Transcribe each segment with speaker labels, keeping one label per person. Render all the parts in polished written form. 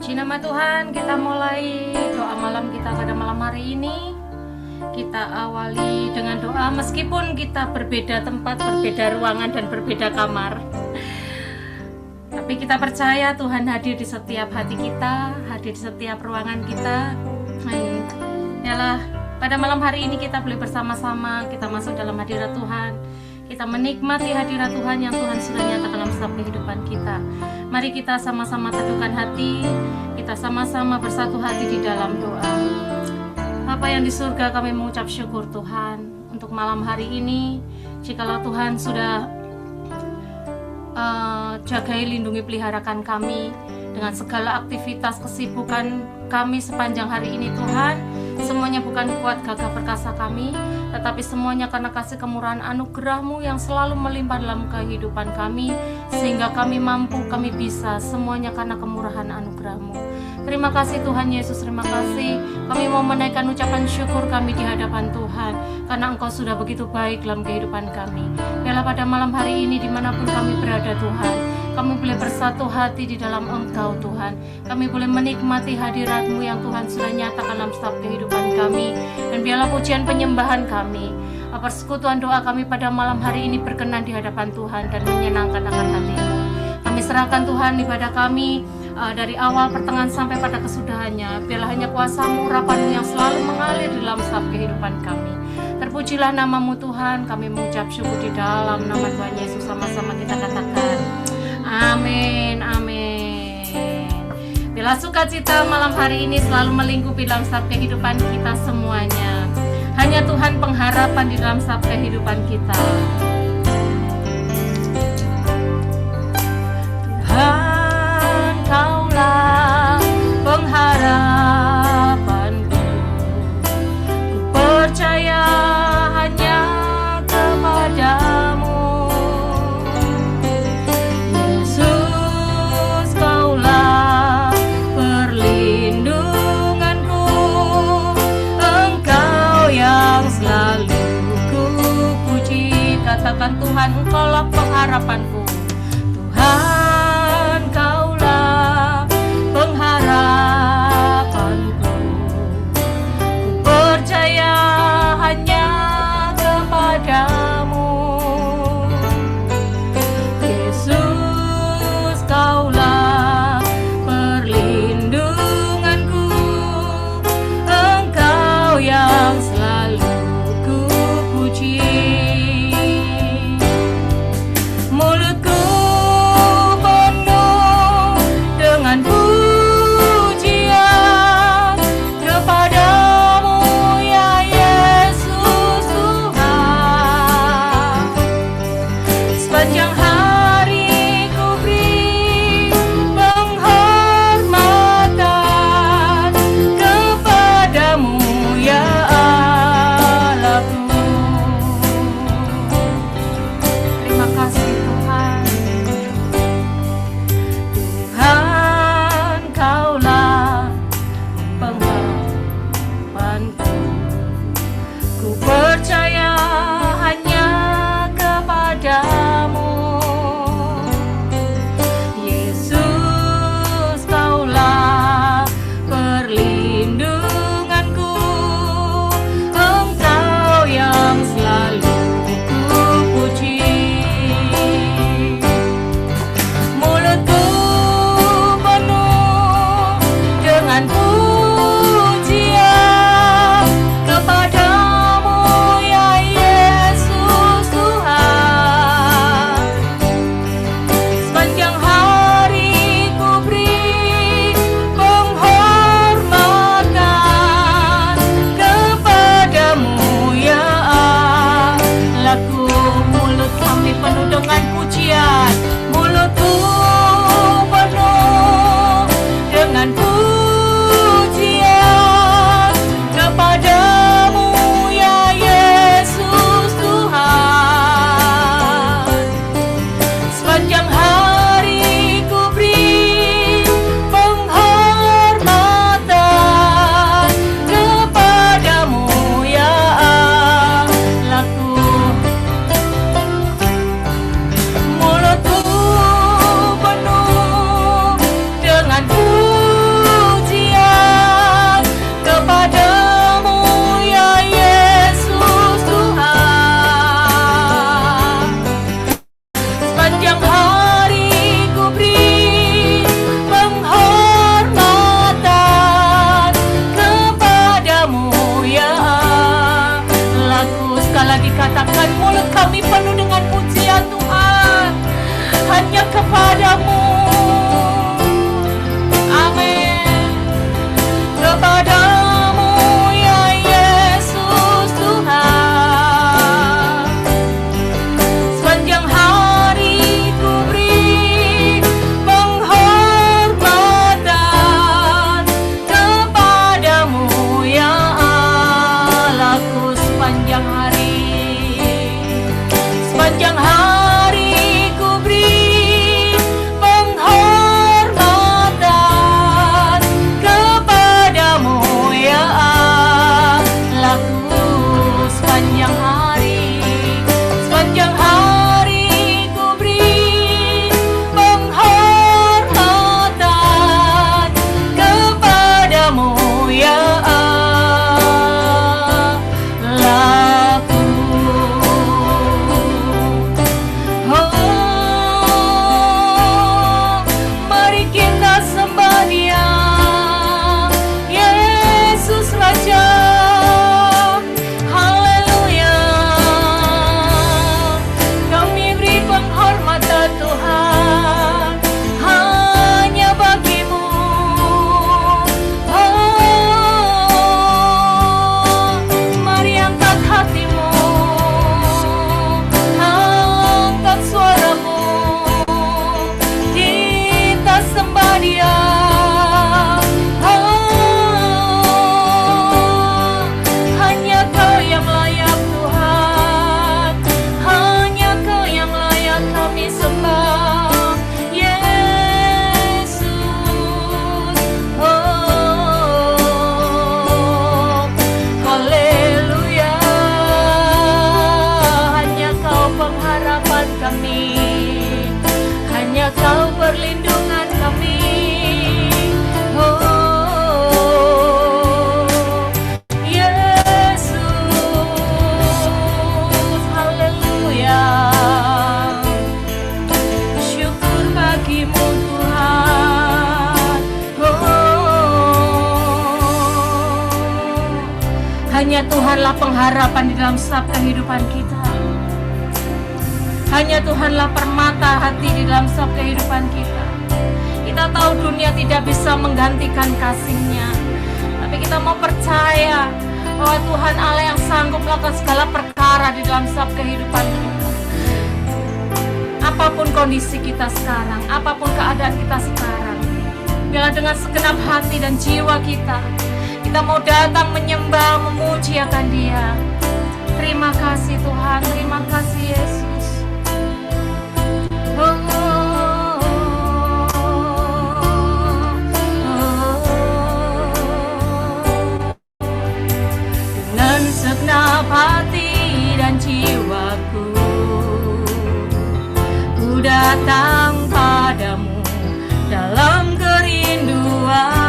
Speaker 1: Puji nama Tuhan, kita mulai doa malam kita pada malam hari ini. Kita awali dengan doa meskipun kita berbeda tempat, berbeda ruangan dan berbeda kamar. Tapi kita percaya Tuhan hadir di setiap hati kita, hadir di setiap ruangan kita. Yalah, pada malam hari ini kita boleh bersama-sama, kita masuk dalam hadirat Tuhan. Kita menikmati hadirat Tuhan yang Tuhan sudah nyatakan dalam setiap kehidupan kita. Mari kita sama-sama teduhkan hati, kita sama-sama bersatu hati di dalam doa. Bapa yang di surga, kami mengucap syukur Tuhan untuk malam hari ini. Jikalau Tuhan sudah jagai, lindungi, peliharakan kami dengan segala aktivitas kesibukan kami sepanjang hari ini Tuhan. Semuanya bukan kuat gagah perkasa kami, tetapi semuanya karena kasih kemurahan anugerah-Mu yang selalu melimpah dalam kehidupan kami, sehingga kami mampu, kami bisa, semuanya karena kemurahan anugerah-Mu. Terima kasih Tuhan Yesus, terima kasih. Kami mau menaikkan ucapan syukur kami di hadapan Tuhan, karena Engkau sudah begitu baik dalam kehidupan kami. Biarlah pada malam hari ini dimanapun kami berada Tuhan, kami boleh bersatu hati di dalam Engkau Tuhan. Kami boleh menikmati hadirat-Mu yang Tuhan sudah nyatakan dalam setiap kehidupan kami. Dan biarlah pujian penyembahan kami, persekutuan doa kami pada malam hari ini berkenan di hadapan Tuhan dan menyenangkan akan hati-Mu. Kami serahkan Tuhan ibadah kami dari awal pertengahan sampai pada kesudahannya. Biarlah hanya kuasa-Mu, urapan-Mu yang selalu mengalir di dalam setiap kehidupan kami. Terpujilah nama-Mu Tuhan. Kami mengucap syukur di dalam nama Tuhan Yesus. Sama-sama kita katakan amin, amin. Bila sukacita malam hari ini selalu melingkupi dalam setiap kehidupan kita semuanya. Hanya Tuhan pengharapan di dalam setiap kehidupan kita. Tuhan, Kaulah pengharapanku. Ku percaya hanya kepadamu. Yesus, Kaulah perlindunganku. Engkau yang selalu ku puji. Katakan Tuhan, Engkaulah pengharapanku. Tuhan, Kaulah pengharapanku. Ku percaya hanya kepadamu. Yesus, Kaulah perlindunganku. Engkau yang selalu ku puji. Mulutku penuh dengan pujian kepadamu ya Yesus Tuhan. Sepanjang hari ku beri penghormatan kepadamu ya Allahku. Terima kasih Tuhan. Tuhan, Kaulah pengharapanku. Ku percaya hanya kepadamu. Yesus, Kaulah perlindunganku. Engkau yang selalu ku puji. Mulutku penuh dengan pujian kepadamu ya Yesus Tuhan. Sepanjang hari ku beri penghormatan kepadamu ya Allahku. Mulut kami penuh dengan pujian, mulutku penuh dengan pujian kepadamu ya Yesus Tuhan. Sepanjang hari kepadamu. Amin. Kepadamu ya Yesus Tuhan, sepanjang hari ku beri penghormatan kepadamu ya Allahku. Sepanjang hari ku beri penghormatan kepadamu ya Allahku. Sepanjang hari ku beri penghormatan kepadamu ya Allahku. Mari kita sembah Dia, Yesus Raja. Haleluya. Kami beri penghormatan Tuhan hanya bagimu. Mari angkat hatimu, angkat suaramu, kita sembah Dia. Hanya Kau yang layak Tuhan, hanya Kau yang layak kami sembah, Yesus. Haleluya. Hanya Kau pengharapan kami, hanya Kau perlindungan kami. Yesus. Haleluya. Syukur bagimu Tuhan. Hanya Tuhanlah pengharapan di dalam setiap kehidupan kita. Hanya Tuhanlah permata hati di dalam setiap kehidupan kita. Kita tahu dunia tidak bisa menggantikan kasih-Nya, tapi kita mau percaya bahwa Tuhan Allah yang sanggup melakukan segala perkara di dalam setiap kehidupan kita. Apapun kondisi kita sekarang, apapun keadaan kita sekarang, biarlah dengan segenap hati dan jiwa kita mau datang menyembah, memuji akan Dia. Terima kasih Tuhan, terima kasih Yesus. Dengan segenap hati dan jiwaku, ku datang padamu dalam kerinduan.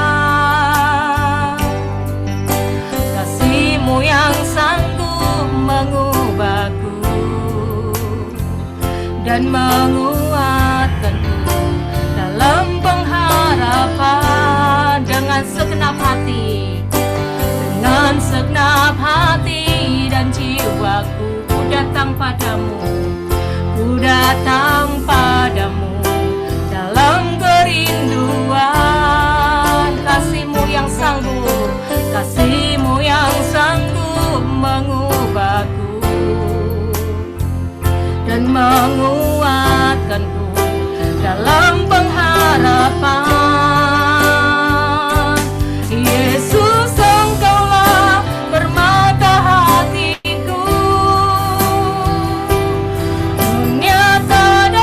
Speaker 1: Kasih-Mu yang sanggup mengubahku dan menguatkanku dalam pengharapan. Dengan segenap hati, dengan segenap hati dan jiwaku, ku datang padamu, ku datang padamu dalam kerinduan. Kasih-Mu yang sanggup, kasih-Mu yang sanggup mengubahku dan menguatkanku dalam pengharapan. Yesus, Engkaulah permata hatiku, menyatakan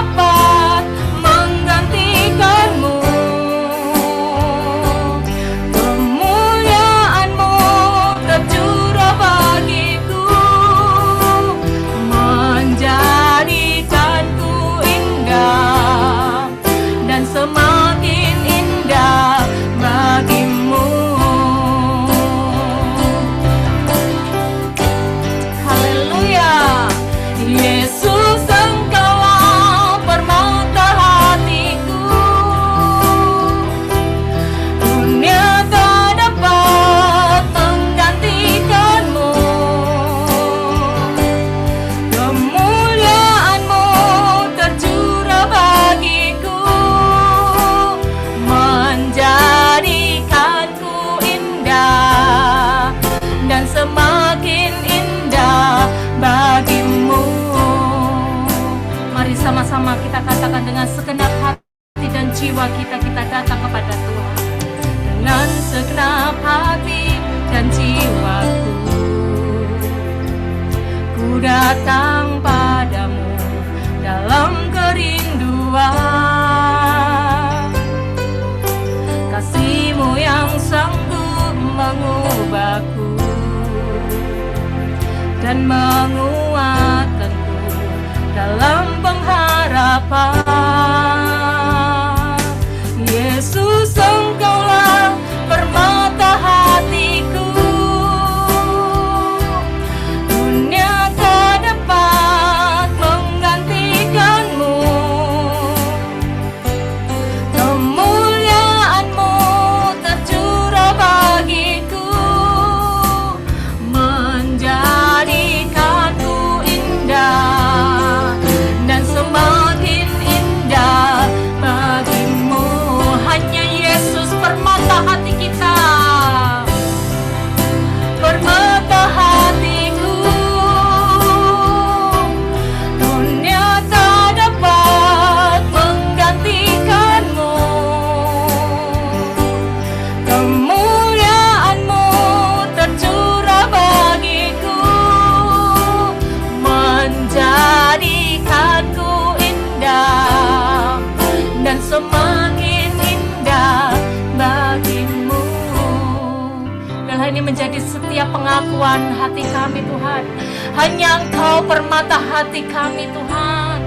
Speaker 1: jiwa kita datang kepada Tuhan dengan segenap hati dan jiwaku. Ku datang padamu dalam kerinduan, kasih-Mu yang sanggup mengubahku dan menguatkanku dalam pengharapan. Yesus, Engkaulah permata hatiku, dunia tak dapat menggantikan-Mu. Kemuliaan-Mu tercurah bagiku, menjadikanku indah dan semakin indah bagi-Mu. Hanya Yesus permata hati kita, permata hatiku. Dunia tak dapat menggantikan-Mu. Kemuliaan-Mu tercurah bagiku, menjadikanku indah dan semakin indah bagi-Mu. Biarlah ini menjadi setiap pengakuan hati kami, Tuhan. Hanya Engkau permata hati kami, Tuhan.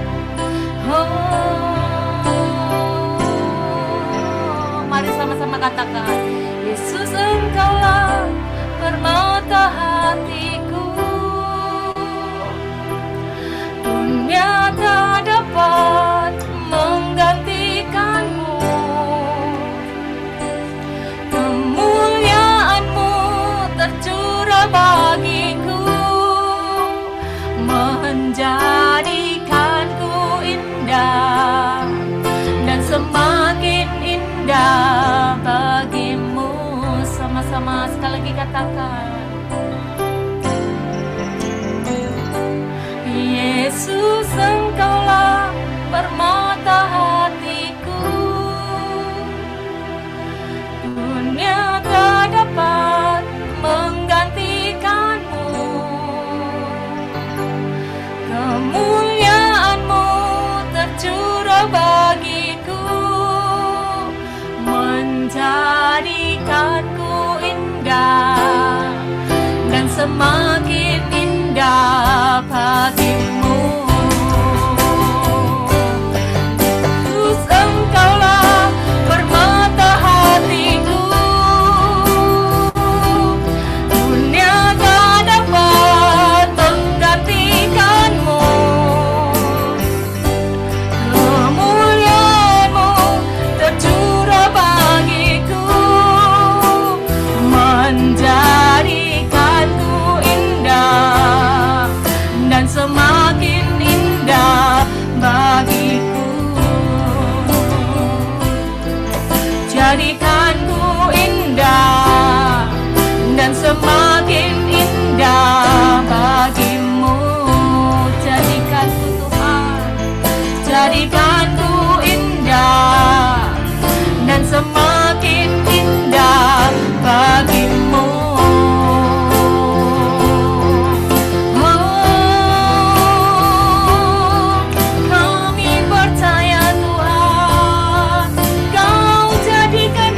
Speaker 1: Mari sama-sama katakan, Yesus, Engkaulah permata hatiku, dunia tak dapat menggantikan-Mu. Kemuliaan-Mu tercurah bagiku, menjadikanku indah dan semakin indah bagi-Mu. Sama-sama sekali lagi katakan, Yesus, Engkaulah permata hatiku, dunia tak dapat menggantikan-Mu. Kemuliaan-Mu tercurah bagiku, menjadikanku indah dan semakin indah bagi-Mu. Yesus, Engkaulah permata hatiku, dunia tak dapat menggantikan-Mu. Kemuliaan-Mu tercurah bagiku, menjadikanku indah dan semakin indah bagiku. Jadikanku indah dan semakin indah bagi-Mu. Jadikanku Tuhan, jadikanku indah dan semakin indah bagi-Mu. Kami percaya Tuhan, Kau jadikan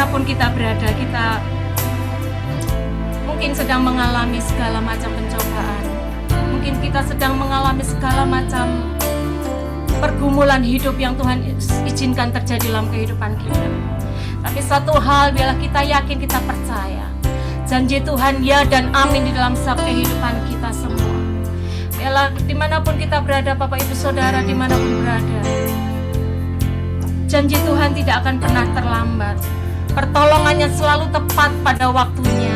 Speaker 1: dimanapun kita berada, kita mungkin sedang mengalami segala macam pencobaan, mungkin kita sedang mengalami segala macam pergumulan hidup yang Tuhan izinkan terjadi dalam kehidupan kita. Tapi satu hal, biarlah kita yakin, kita percaya janji Tuhan ya dan amin di dalam setiap kehidupan kita semua. Biarlah dimanapun kita berada, Bapak Ibu Saudara, dimanapun berada, janji Tuhan tidak akan pernah terlambat. Pertolongannya selalu tepat pada waktunya.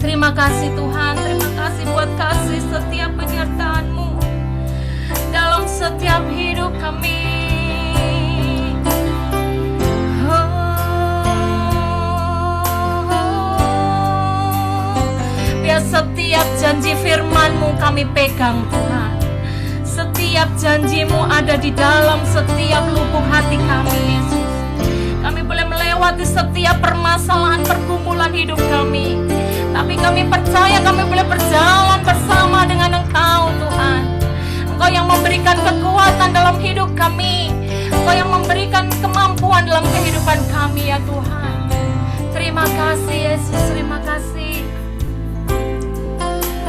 Speaker 1: Terima kasih Tuhan, terima kasih buat kasih setiap penyertaan-Mu dalam setiap hidup kami. Biar setiap janji firman-Mu kami pegang Tuhan. Setiap janji-Mu ada di dalam setiap lubuk hati kami, Yesus. Kami boleh melewati setiap permasalahan pergumulan hidup kami, tapi kami percaya kami boleh berjalan bersama dengan Engkau Tuhan. Engkau yang memberikan kekuatan dalam hidup kami, Engkau yang memberikan kemampuan dalam kehidupan kami ya Tuhan. Terima kasih Yesus, terima kasih.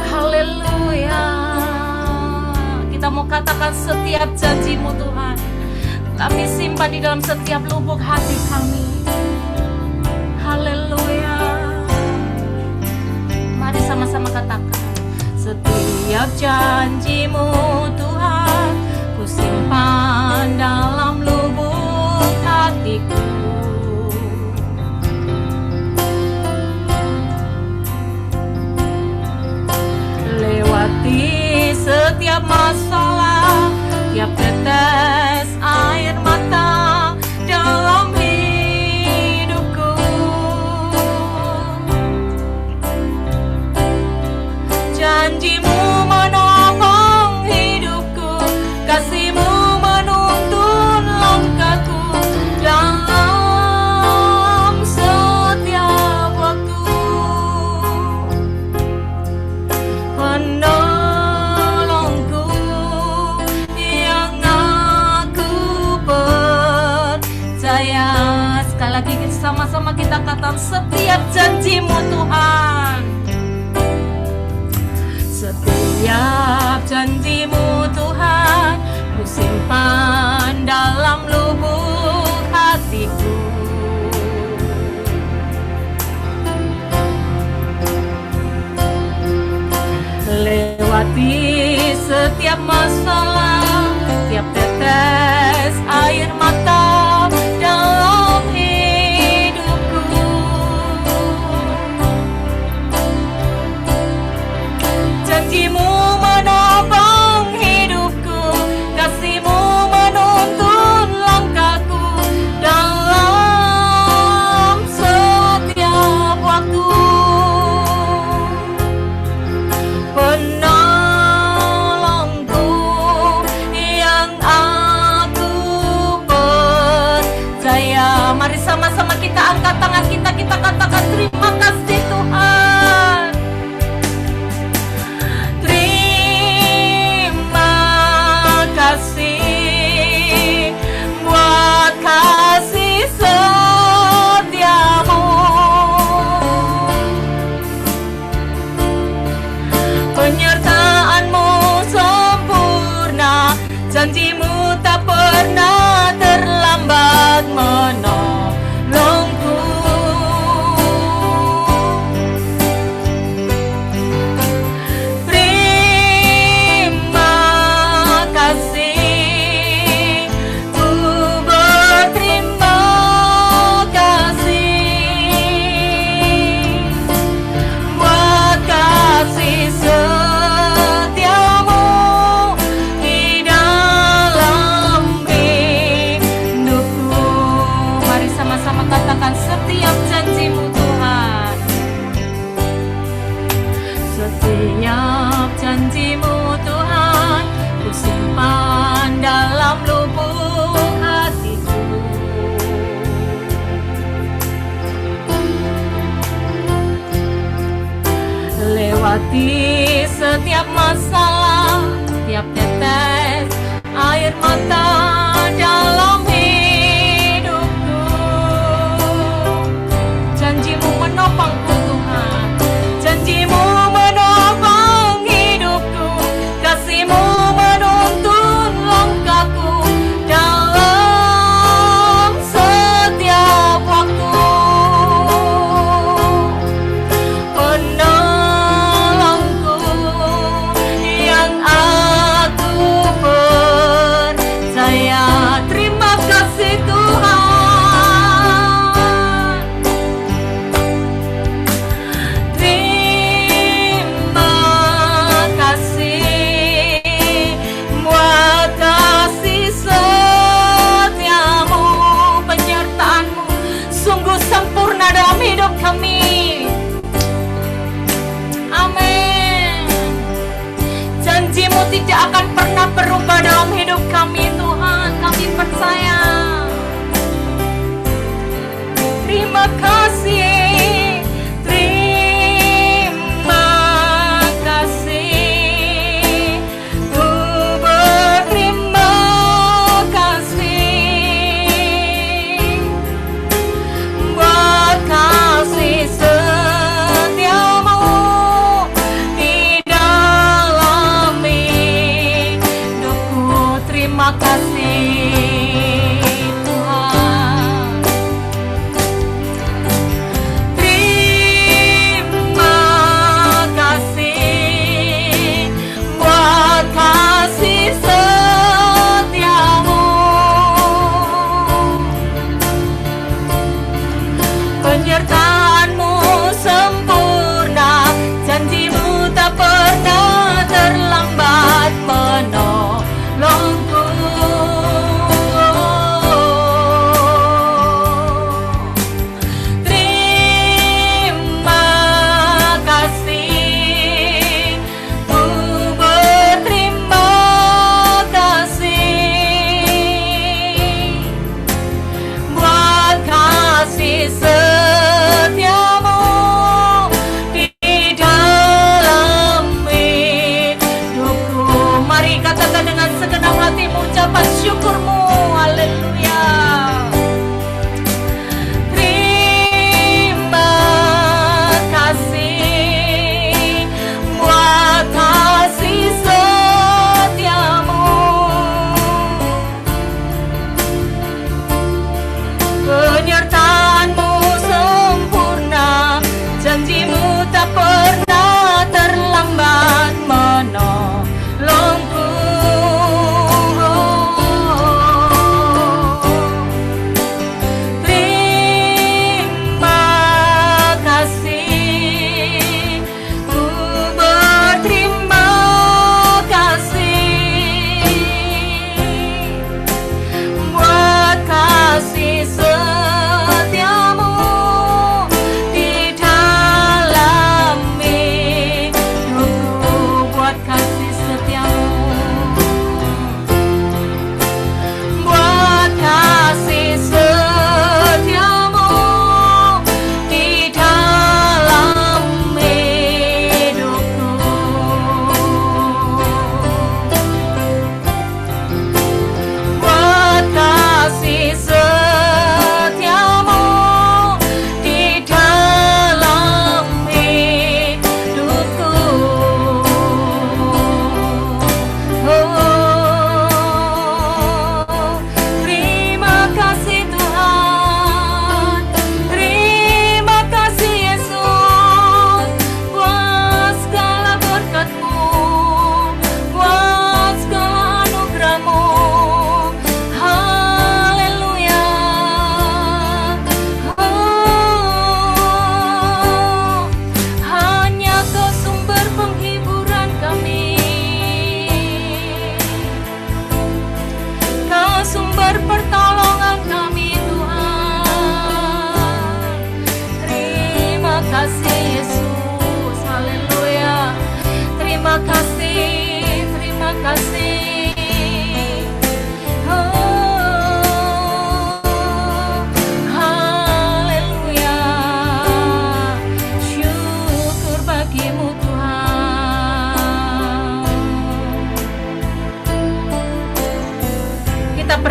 Speaker 1: Haleluya. Kita mau katakan setiap janji-Mu Tuhan, kami simpan di dalam setiap lubuk hati kami. Haleluya. Mari sama-sama katakan, setiap janji-Mu Tuhan, ku simpan dalam lubuk hatiku. Lewati setiap masalah, tiap tetes air mata dalam hidupku. Janji-Mu menopang hidupku, kasih-Mu menuntun langkahku dalam setiap waktu. Penolongku yang aku percaya. Sekali lagi sama-sama kita katakan setiap janji-Mu Tuhan. Setiap janji-Mu Tuhan, ku simpan dalam lubuk hatiku. Lewati setiap masalah, tiap tetes air mata dalam hidupku. Janji-Mu menopang hidupku, kasih-Mu menuntun langkahku dalam setiap waktu. Penolongku yang aku percaya. Mari sama-sama kita angkat tangan kita, kita katakan terima kasih Tuhan. Kasih buat kasih setiamu, penyertaan-Mu sempurna, janji-Mu tak pernah terlambat menolongku. Setiap janji-Mu Tuhan, setiap janji-Mu Tuhan, ku simpan dalam lubuk hatiku. Lewati setiap masalah, tiap tetes air mata dalam hidupku.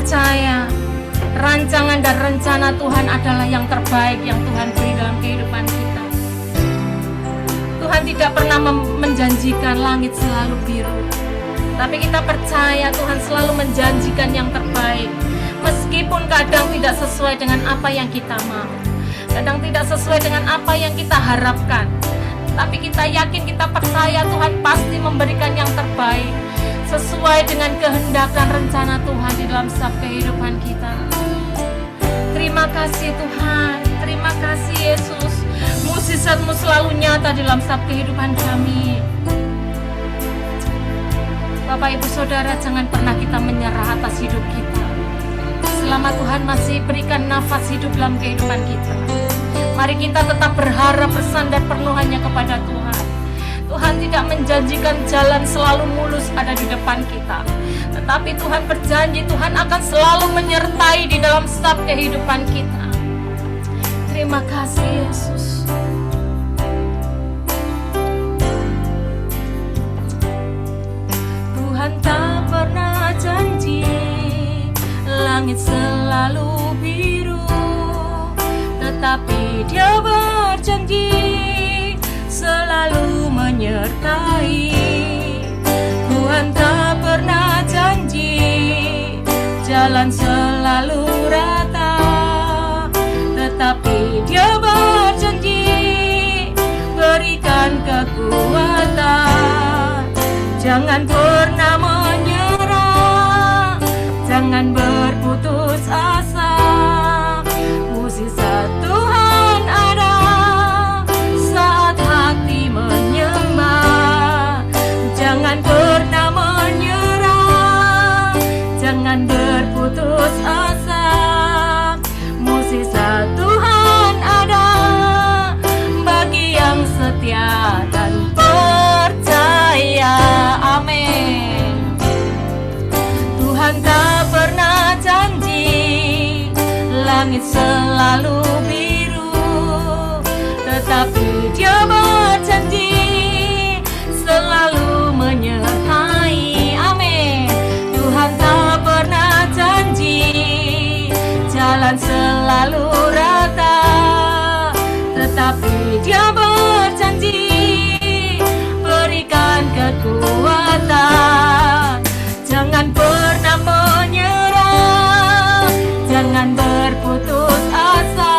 Speaker 1: percaya rancangan dan rencana Tuhan adalah yang terbaik yang Tuhan beri dalam kehidupan kita. Tuhan tidak pernah menjanjikan langit selalu biru, tapi kita percaya Tuhan selalu menjanjikan yang terbaik. Meskipun kadang tidak sesuai dengan apa yang kita mau, kadang tidak sesuai dengan apa yang kita harapkan, tapi kita yakin, kita percaya Tuhan pasti memberikan yang terbaik sesuai dengan kehendak dan rencana Tuhan di dalam setiap kehidupan kita. Terima kasih Tuhan, terima kasih Yesus. Mukjizat-Mu selalu nyata di dalam setiap kehidupan kami. Bapak Ibu Saudara, jangan pernah kita menyerah atas hidup kita. Selama Tuhan masih berikan nafas hidup dalam kehidupan kita, mari kita tetap berharap, bersandar penuh hanya kepada Tuhan. Tuhan tidak menjanjikan jalan selalu mulus ada di depan kita, tetapi Tuhan berjanji Tuhan akan selalu menyertai di dalam setiap kehidupan kita. Terima kasih Yesus. Tuhan tak pernah janji langit selalu biru, tetapi Dia berjanji selalu menyertai. Tuhan tak pernah janji jalan selalu rata, tetapi Dia berjanji berikan kekuatan. Jangan pernah menyerah, jangan berputus asa. Mukjizat Tuhan ada saat hati menyembah. Jangan pernah menyerah, jangan berputus asa. Mukjizat Tuhan ada bagi yang setia dan percaya. Amin. Tuhan tak pernah janji langit selalu biru, tetapi Dia berjanji selalu menyertai. Amin. Tuhan tak pernah janji jalan selalu rata, tetapi Dia berjanji berikan kekuatan. Jangan pernah menyerah, jangan berputus asa.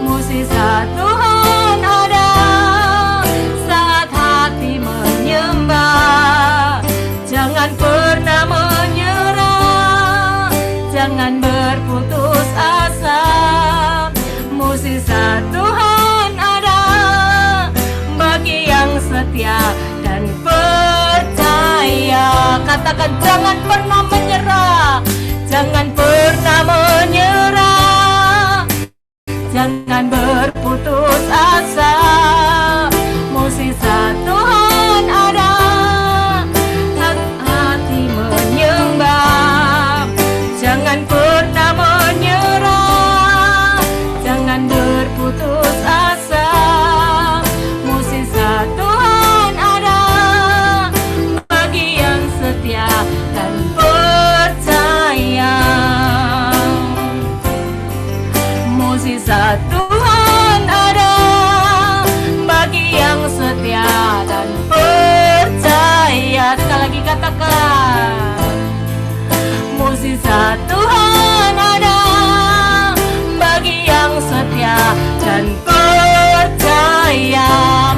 Speaker 1: Mukjizat Tuhan ada saat hati menyembah. Jangan pernah menyerah, jangan berputus asa. Mukjizat Tuhan ada bagi yang setia dan percaya. Katakan jangan pernah menyerah, jangan pernah menyerah, jangan berputus asa. Mukjizat Tuhan ada saat hati menyembah. Jangan pernah menyerah, jangan berputus asa. Mukjizat Tuhan ada bagi yang setia dan percaya. Mukjizat Tuhan ada bagi yang setia dan percaya. Sekali lagi katakan, mukjizat Tuhan ada bagi yang setia dan percaya.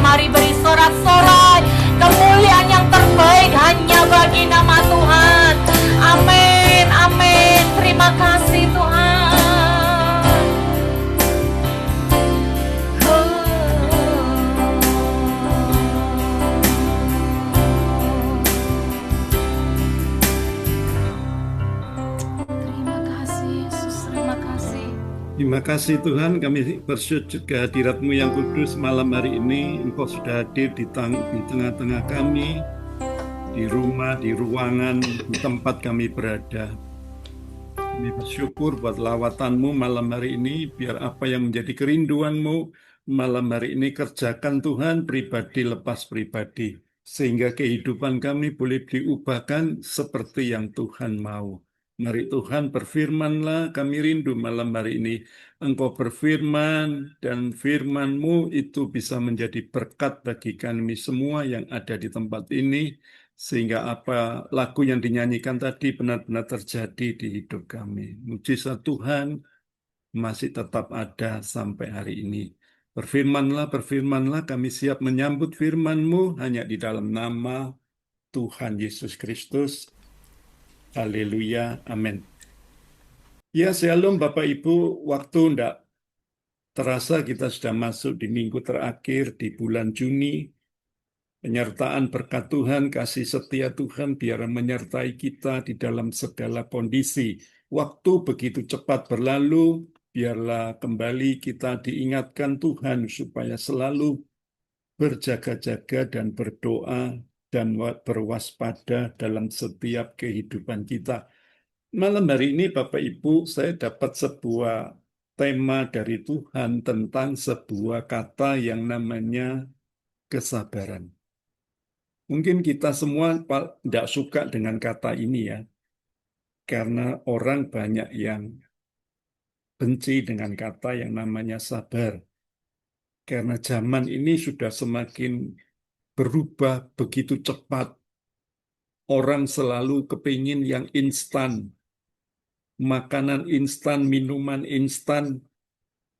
Speaker 1: Mari beri sorak-sorai kemuliaan yang terbaik hanya bagi nama Tuhan. Amin, amin. Terima kasih Tuhan. Terima kasih Yesus, terima kasih.
Speaker 2: Terima kasih Tuhan, kami bersyukur kehadirat-Mu yang kudus malam hari ini. Engkau sudah hadir di tengah-tengah kami, di rumah, di ruangan, di tempat kami berada. Kami bersyukur buat lawatan-Mu malam hari ini, biar apa yang menjadi kerinduan-Mu malam hari ini kerjakan Tuhan, pribadi lepas pribadi, sehingga kehidupan kami boleh diubahkan seperti yang Tuhan mau. Mari Tuhan berfirman-Lah, kami rindu malam hari ini. Engkau berfirman dan firman-Mu itu bisa menjadi berkat bagi kami semua yang ada di tempat ini, sehingga apa lagu yang dinyanyikan tadi benar-benar terjadi di hidup kami. Mujizat Tuhan masih tetap ada sampai hari ini. Berfirman-Lah, kami siap menyambut firman-Mu hanya di dalam nama Tuhan Yesus Kristus. Haleluya, amin. Ya, shalom Bapak Ibu, waktu tidak terasa kita sudah masuk di minggu terakhir di bulan Juni. Penyertaan berkat Tuhan, kasih setia Tuhan biar menyertai kita di dalam segala kondisi. Waktu begitu cepat berlalu, biarlah kembali kita diingatkan Tuhan supaya selalu berjaga-jaga dan berdoa dan berwaspada dalam setiap kehidupan kita. Malam hari ini Bapak Ibu, saya dapat sebuah tema dari Tuhan tentang sebuah kata yang namanya kesabaran. Mungkin kita semua tidak suka dengan kata ini ya, karena orang banyak yang benci dengan kata yang namanya sabar. Karena zaman ini sudah semakin berubah begitu cepat. Orang selalu kepingin yang instan. makanan instan, minuman instan,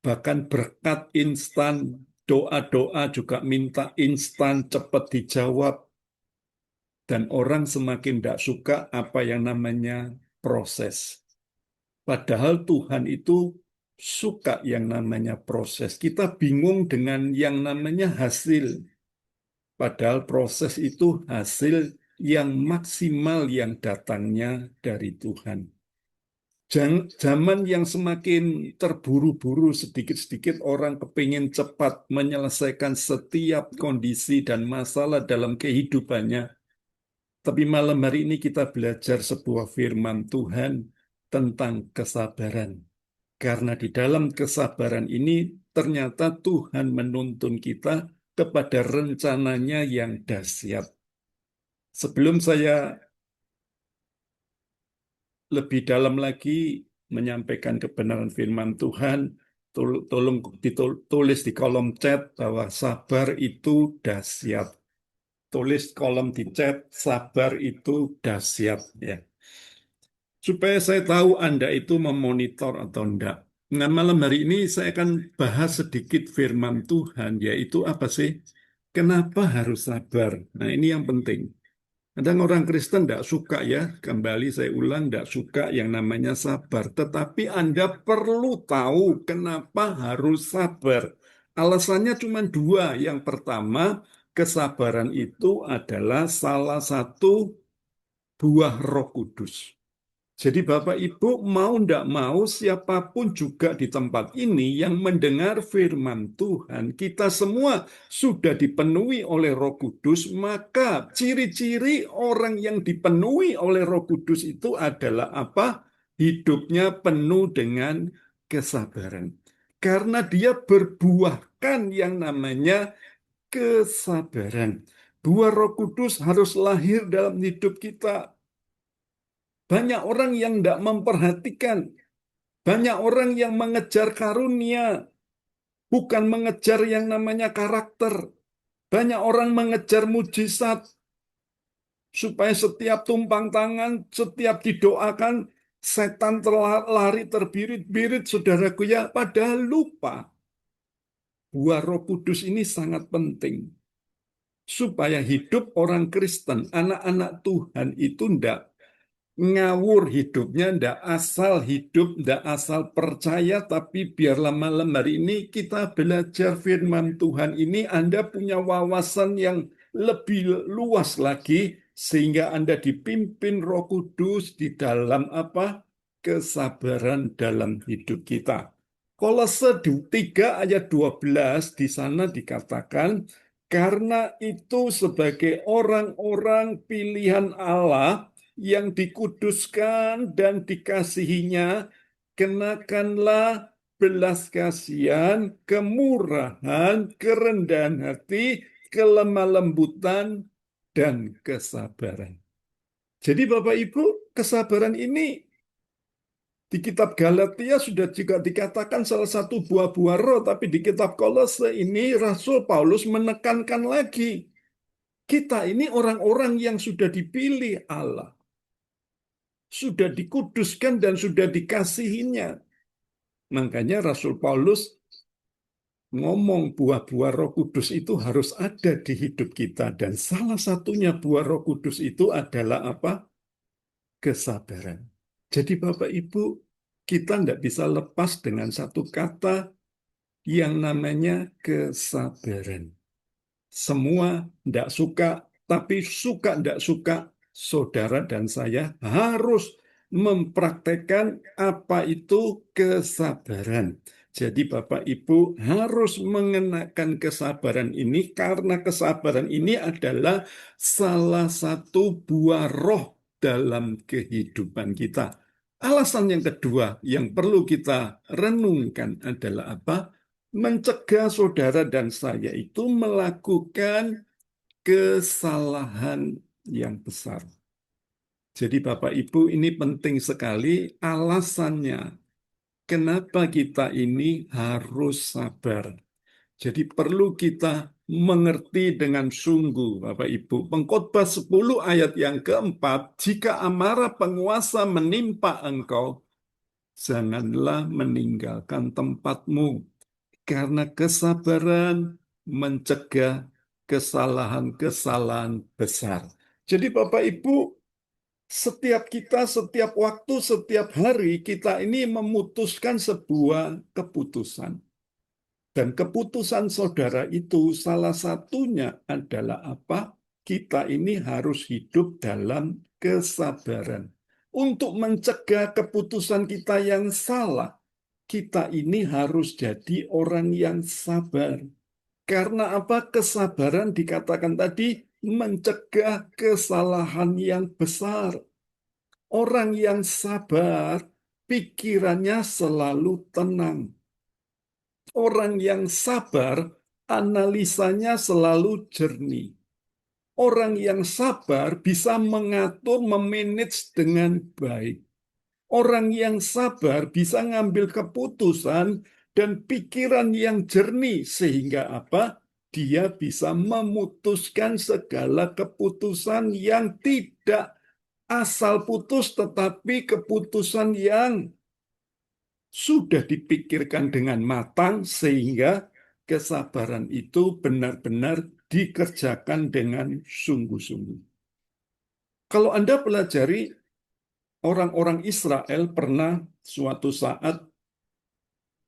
Speaker 2: bahkan berkat instan, doa-doa juga minta instan, cepat dijawab. Dan orang semakin tidak suka apa yang namanya proses. Padahal Tuhan itu suka yang namanya proses. Kita bingung dengan yang namanya hasil. Padahal proses itu hasil yang maksimal yang datangnya dari Tuhan. Zaman yang semakin terburu-buru, sedikit-sedikit orang kepingin cepat menyelesaikan setiap kondisi dan masalah dalam kehidupannya. Tapi malam hari ini kita belajar sebuah firman Tuhan tentang kesabaran. Karena di dalam kesabaran ini ternyata Tuhan menuntun kita kepada rencananya yang dahsyat. Sebelum saya lebih dalam lagi menyampaikan kebenaran firman Tuhan, tolong ditulis di kolom chat bahwa sabar itu dahsyat. Tulis kolom di chat, sabar itu dahsyat, ya. Supaya saya tahu Anda itu memonitor atau enggak. Nah, malam hari ini saya akan bahas sedikit firman Tuhan, yaitu apa sih? Kenapa harus sabar? Nah, ini yang penting. Kadang orang Kristen tidak suka ya, kembali saya ulang, tidak suka yang namanya sabar. Tetapi Anda perlu tahu kenapa harus sabar. Alasannya cuma dua. Yang pertama, kesabaran itu adalah salah satu buah Roh Kudus. Jadi Bapak Ibu mau tidak mau siapapun juga di tempat ini yang mendengar firman Tuhan, kita semua sudah dipenuhi oleh Roh Kudus, maka ciri-ciri orang yang dipenuhi oleh Roh Kudus itu adalah apa? Hidupnya penuh dengan kesabaran. Karena dia berbuahkan yang namanya kesabaran. Buah Roh Kudus harus lahir dalam hidup kita. Banyak orang yang tidak memperhatikan. Banyak orang yang mengejar karunia, bukan mengejar yang namanya karakter. Banyak orang mengejar mujizat, supaya setiap tumpang tangan, setiap didoakan, setan terlari terbirit-birit, saudaraku ya. Padahal lupa, buah Roh Kudus ini sangat penting. Supaya hidup orang Kristen, anak-anak Tuhan itu tidak ngawur hidupnya, ndak asal hidup, ndak asal percaya, tapi biarlah malam hari ini kita belajar firman Tuhan ini, Anda punya wawasan yang lebih luas lagi, sehingga Anda dipimpin Roh Kudus di dalam apa? Kesabaran dalam hidup kita. Kolose 3 ayat 12 di sana dikatakan, karena itu sebagai orang-orang pilihan Allah, yang dikuduskan dan dikasihinya, kenakanlah belas kasihan, kemurahan, kerendahan hati, kelemah lembutan, dan kesabaran. Jadi Bapak Ibu, kesabaran ini di kitab Galatia sudah juga dikatakan salah satu buah-buah roh, tapi di kitab Kolose ini Rasul Paulus menekankan lagi, kita ini orang-orang yang sudah dipilih Allah, sudah dikuduskan dan sudah dikasihinya. Makanya Rasul Paulus ngomong buah-buah Roh Kudus itu harus ada di hidup kita. Dan salah satunya buah Roh Kudus itu adalah apa? Kesabaran. Jadi Bapak Ibu, kita tidak bisa lepas dengan satu kata yang namanya kesabaran. Semua tidak suka, tapi suka tidak suka, saudara dan saya harus mempraktekkan apa itu kesabaran. Jadi Bapak Ibu harus mengenakan kesabaran ini, karena kesabaran ini adalah salah satu buah roh dalam kehidupan kita. Alasan yang kedua yang perlu kita renungkan adalah apa? Mencegah saudara dan saya itu melakukan kesalahan yang besar. Jadi Bapak Ibu, ini penting sekali alasannya. Kenapa kita ini harus sabar? Jadi perlu kita mengerti dengan sungguh, Bapak Ibu. Pengkhotbah 10 ayat yang keempat, jika amarah penguasa menimpa engkau, janganlah meninggalkan tempatmu, karena kesabaran mencegah kesalahan-kesalahan besar. Jadi Bapak Ibu, setiap kita, setiap waktu, setiap hari, kita ini memutuskan sebuah keputusan. Dan keputusan saudara itu salah satunya adalah apa? Kita ini harus hidup dalam kesabaran. Untuk mencegah keputusan kita yang salah, kita ini harus jadi orang yang sabar. Karena apa? Kesabaran dikatakan tadi mencegah kesalahan yang besar. Orang yang sabar, pikirannya selalu tenang. Orang yang sabar, analisanya selalu jernih. Orang yang sabar bisa mengatur, memanage dengan baik. Orang yang sabar bisa ngambil keputusan dan pikiran yang jernih sehingga apa? Dia bisa memutuskan segala keputusan yang tidak asal putus, tetapi keputusan yang sudah dipikirkan dengan matang sehingga kesabaran itu benar-benar dikerjakan dengan sungguh-sungguh. Kalau Anda pelajari, orang-orang Israel pernah suatu saat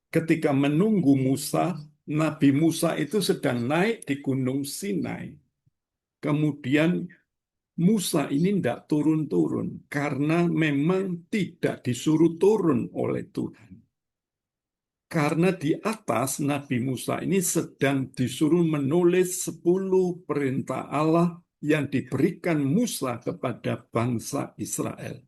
Speaker 2: ketika menunggu Musa, Nabi Musa itu sedang naik di Gunung Sinai. Kemudian Musa ini tidak turun-turun karena memang tidak disuruh turun oleh Tuhan. Karena di atas Nabi Musa ini sedang disuruh menulis 10 perintah Allah yang diberikan Musa kepada bangsa Israel.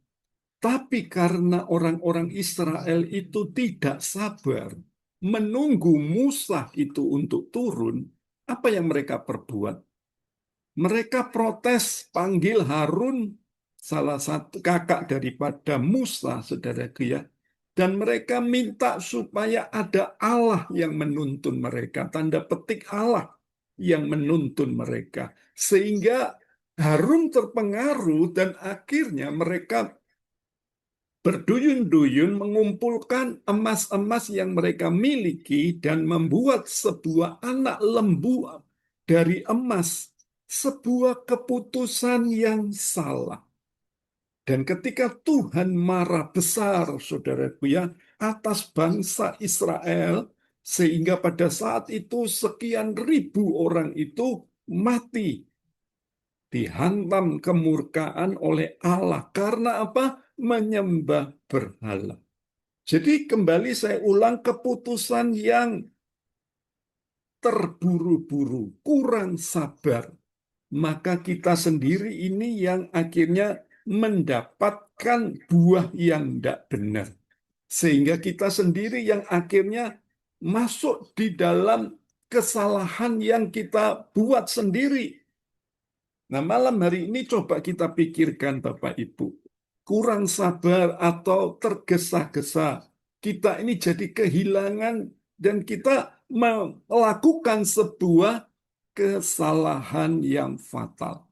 Speaker 2: Tapi karena orang-orang Israel itu tidak sabar menunggu Musa itu untuk turun, apa yang mereka perbuat? Mereka protes, panggil Harun, salah satu kakak daripada Musa, saudaraku ya. Dan mereka minta supaya ada Allah yang menuntun mereka. Tanda petik Allah yang menuntun mereka. Sehingga Harun terpengaruh dan akhirnya mereka berduyun-duyun mengumpulkan emas-emas yang mereka miliki dan membuat sebuah anak lembu dari emas. Sebuah keputusan yang salah. Dan ketika Tuhan marah besar, saudaraku ya, atas bangsa Israel, sehingga pada saat itu sekian ribu orang itu mati. Dihantam kemurkaan oleh Allah. Karena apa? Menyembah berhala. Jadi kembali saya ulang, keputusan yang terburu-buru, kurang sabar, maka kita sendiri ini yang akhirnya mendapatkan buah yang tidak benar. Sehingga kita sendiri yang akhirnya masuk di dalam kesalahan yang kita buat sendiri. Nah, malam hari ini coba kita pikirkan Bapak Ibu. Kurang sabar atau tergesa-gesa. Kita ini jadi kehilangan dan kita melakukan sebuah kesalahan yang fatal.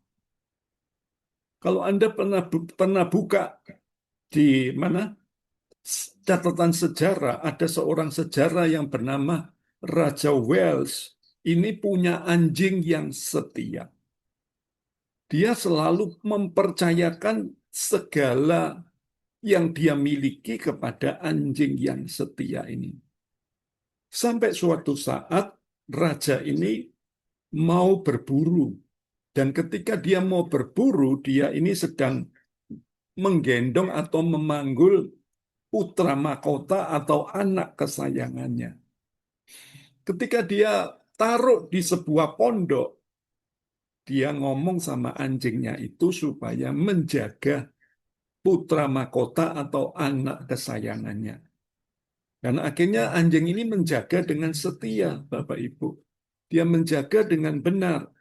Speaker 2: Kalau Anda pernah buka di mana catatan sejarah, ada seorang sejarah yang bernama Raja Wales. Ini punya anjing yang setia. Dia selalu mempercayakan segala yang dia miliki kepada anjing yang setia ini. Sampai suatu saat raja ini mau berburu. Dan ketika dia mau berburu, dia ini sedang menggendong atau memanggul putra mahkota atau anak kesayangannya. Ketika dia taruh di sebuah pondok, dia ngomong sama anjingnya itu supaya menjaga putra mahkota atau anak kesayangannya. Dan akhirnya anjing ini menjaga dengan setia, Bapak Ibu. Dia menjaga dengan benar.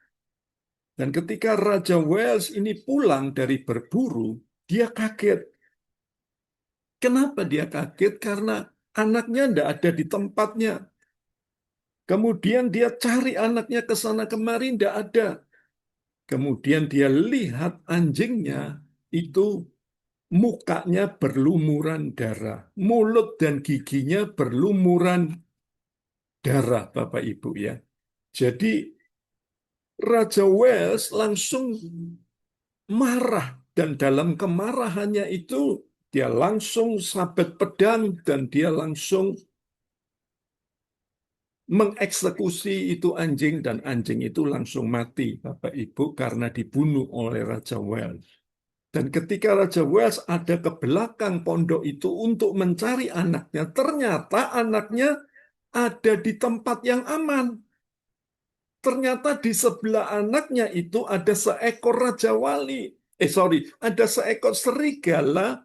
Speaker 2: Dan ketika Raja Wales ini pulang dari berburu, dia kaget. Kenapa dia kaget? Karena anaknya tidak ada di tempatnya. Kemudian dia cari anaknya ke sana kemari, tidak ada. Kemudian dia lihat anjingnya itu mukanya berlumuran darah, mulut dan giginya berlumuran darah, Bapak Ibu ya. Jadi Raja Wales langsung marah, dan dalam kemarahannya itu dia langsung sabet pedang dan dia langsung mengeksekusi itu anjing, dan anjing itu langsung mati, Bapak Ibu, karena dibunuh oleh Raja Wales. Dan ketika Raja Wales ada ke belakang pondok itu untuk mencari anaknya, ternyata anaknya ada di tempat yang aman. Ternyata di sebelah anaknya itu ada seekor Raja Wali. Ada seekor serigala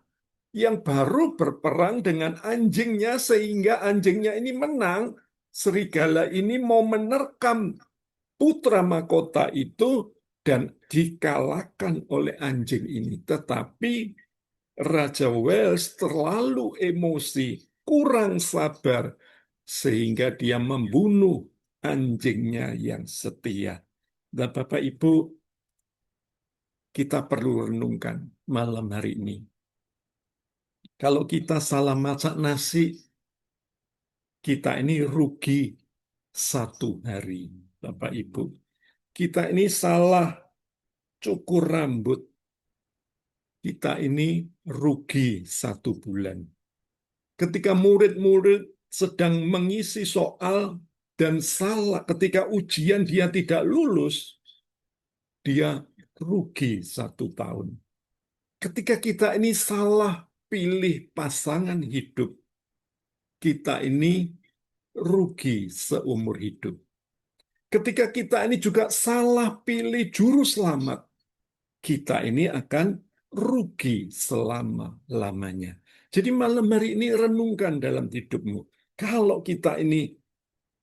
Speaker 2: yang baru berperang dengan anjingnya sehingga anjingnya ini menang. Serigala ini mau menerkam putra mahkota itu dan dikalahkan oleh anjing ini. Tetapi Raja Wales terlalu emosi, kurang sabar, sehingga dia membunuh anjingnya yang setia. Dan Bapak Ibu, kita perlu renungkan malam hari ini. Kalau kita salah masak nasi, kita ini rugi satu hari, Bapak Ibu. Kita ini salah cukur rambut, kita ini rugi satu bulan. Ketika murid-murid sedang mengisi soal dan salah, ketika ujian dia tidak lulus, dia rugi satu tahun. Ketika kita ini salah pilih pasangan hidup, kita ini rugi seumur hidup. Ketika kita ini juga salah pilih juru selamat, kita ini akan rugi selama-lamanya. Jadi malam hari ini renungkan dalam hidupmu. Kalau kita ini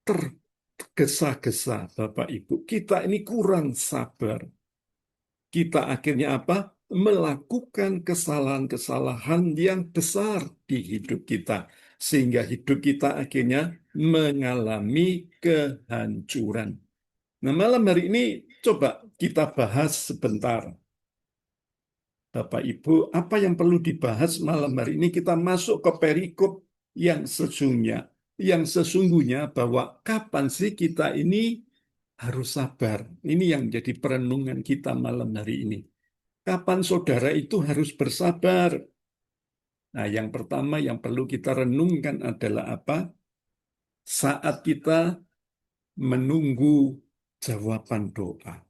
Speaker 2: tergesa-gesa, Bapak Ibu, kita ini kurang sabar. Kita akhirnya apa? Melakukan kesalahan-kesalahan yang besar di hidup kita. Sehingga hidup kita akhirnya mengalami kehancuran. Nah, malam hari ini coba kita bahas sebentar. Bapak Ibu, apa yang perlu dibahas malam hari ini? Kita masuk ke perikop yang sesungguhnya. Yang sesungguhnya bahwa kapan sih kita ini harus sabar. Ini yang jadi perenungan kita malam hari ini. Kapan saudara itu harus bersabar? Nah, yang pertama yang perlu kita renungkan adalah apa? Saat kita menunggu jawaban doa.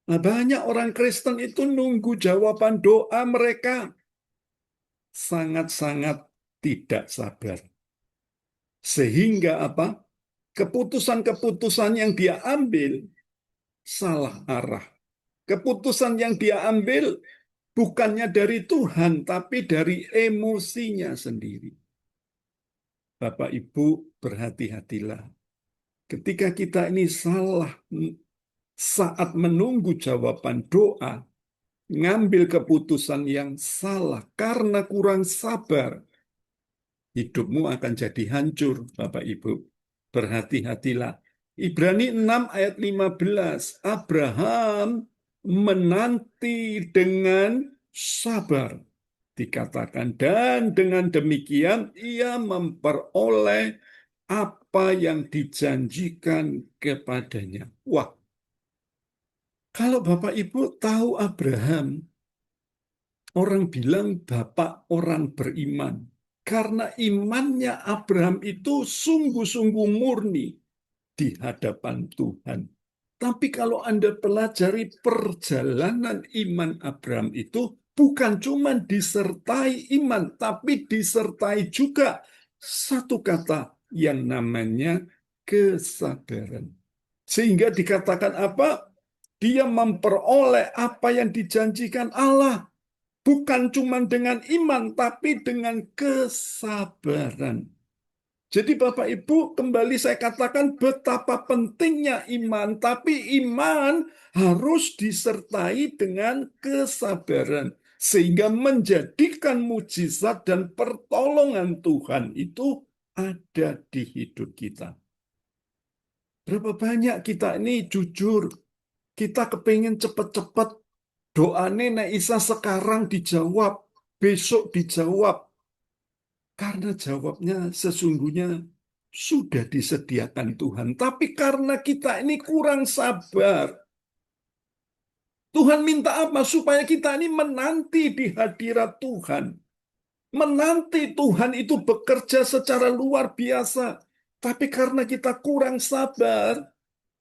Speaker 2: Nah, banyak orang Kristen itu nunggu jawaban doa mereka sangat-sangat tidak sabar. Sehingga apa? Keputusan-keputusan yang dia ambil salah arah. Keputusan yang dia ambil bukannya dari Tuhan, tapi dari emosinya sendiri. Bapak Ibu, berhati-hatilah. Ketika kita ini salah saat menunggu jawaban doa, ngambil keputusan yang salah karena kurang sabar, hidupmu akan jadi hancur, Bapak Ibu. Berhati-hatilah. Ibrani 6 ayat 15. Abraham menanti dengan sabar. Dikatakan, dan dengan demikian ia memperoleh apa yang dijanjikan kepadanya. Wah, kalau Bapak Ibu tahu Abraham, orang bilang bapak orang beriman. Karena imannya Abraham itu sungguh-sungguh murni di hadapan Tuhan. Tapi kalau Anda pelajari perjalanan iman Abraham itu, bukan cuma disertai iman, tapi disertai juga satu kata yang namanya kesabaran. Sehingga dikatakan apa? Dia memperoleh apa yang dijanjikan Allah. Bukan cuma dengan iman, tapi dengan kesabaran. Jadi Bapak Ibu, kembali saya katakan betapa pentingnya iman, tapi iman harus disertai dengan kesabaran. Sehingga menjadikan mujizat dan pertolongan Tuhan itu ada di hidup kita. Berapa banyak kita ini jujur, kita kepingin cepat-cepat doa Nenek Isa sekarang dijawab. besok dijawab. Karena jawabnya sesungguhnya sudah disediakan Tuhan. Tapi karena kita ini kurang sabar, Tuhan minta apa? Supaya kita ini menanti di hadirat Tuhan. Menanti Tuhan itu bekerja secara luar biasa. Tapi karena kita kurang sabar,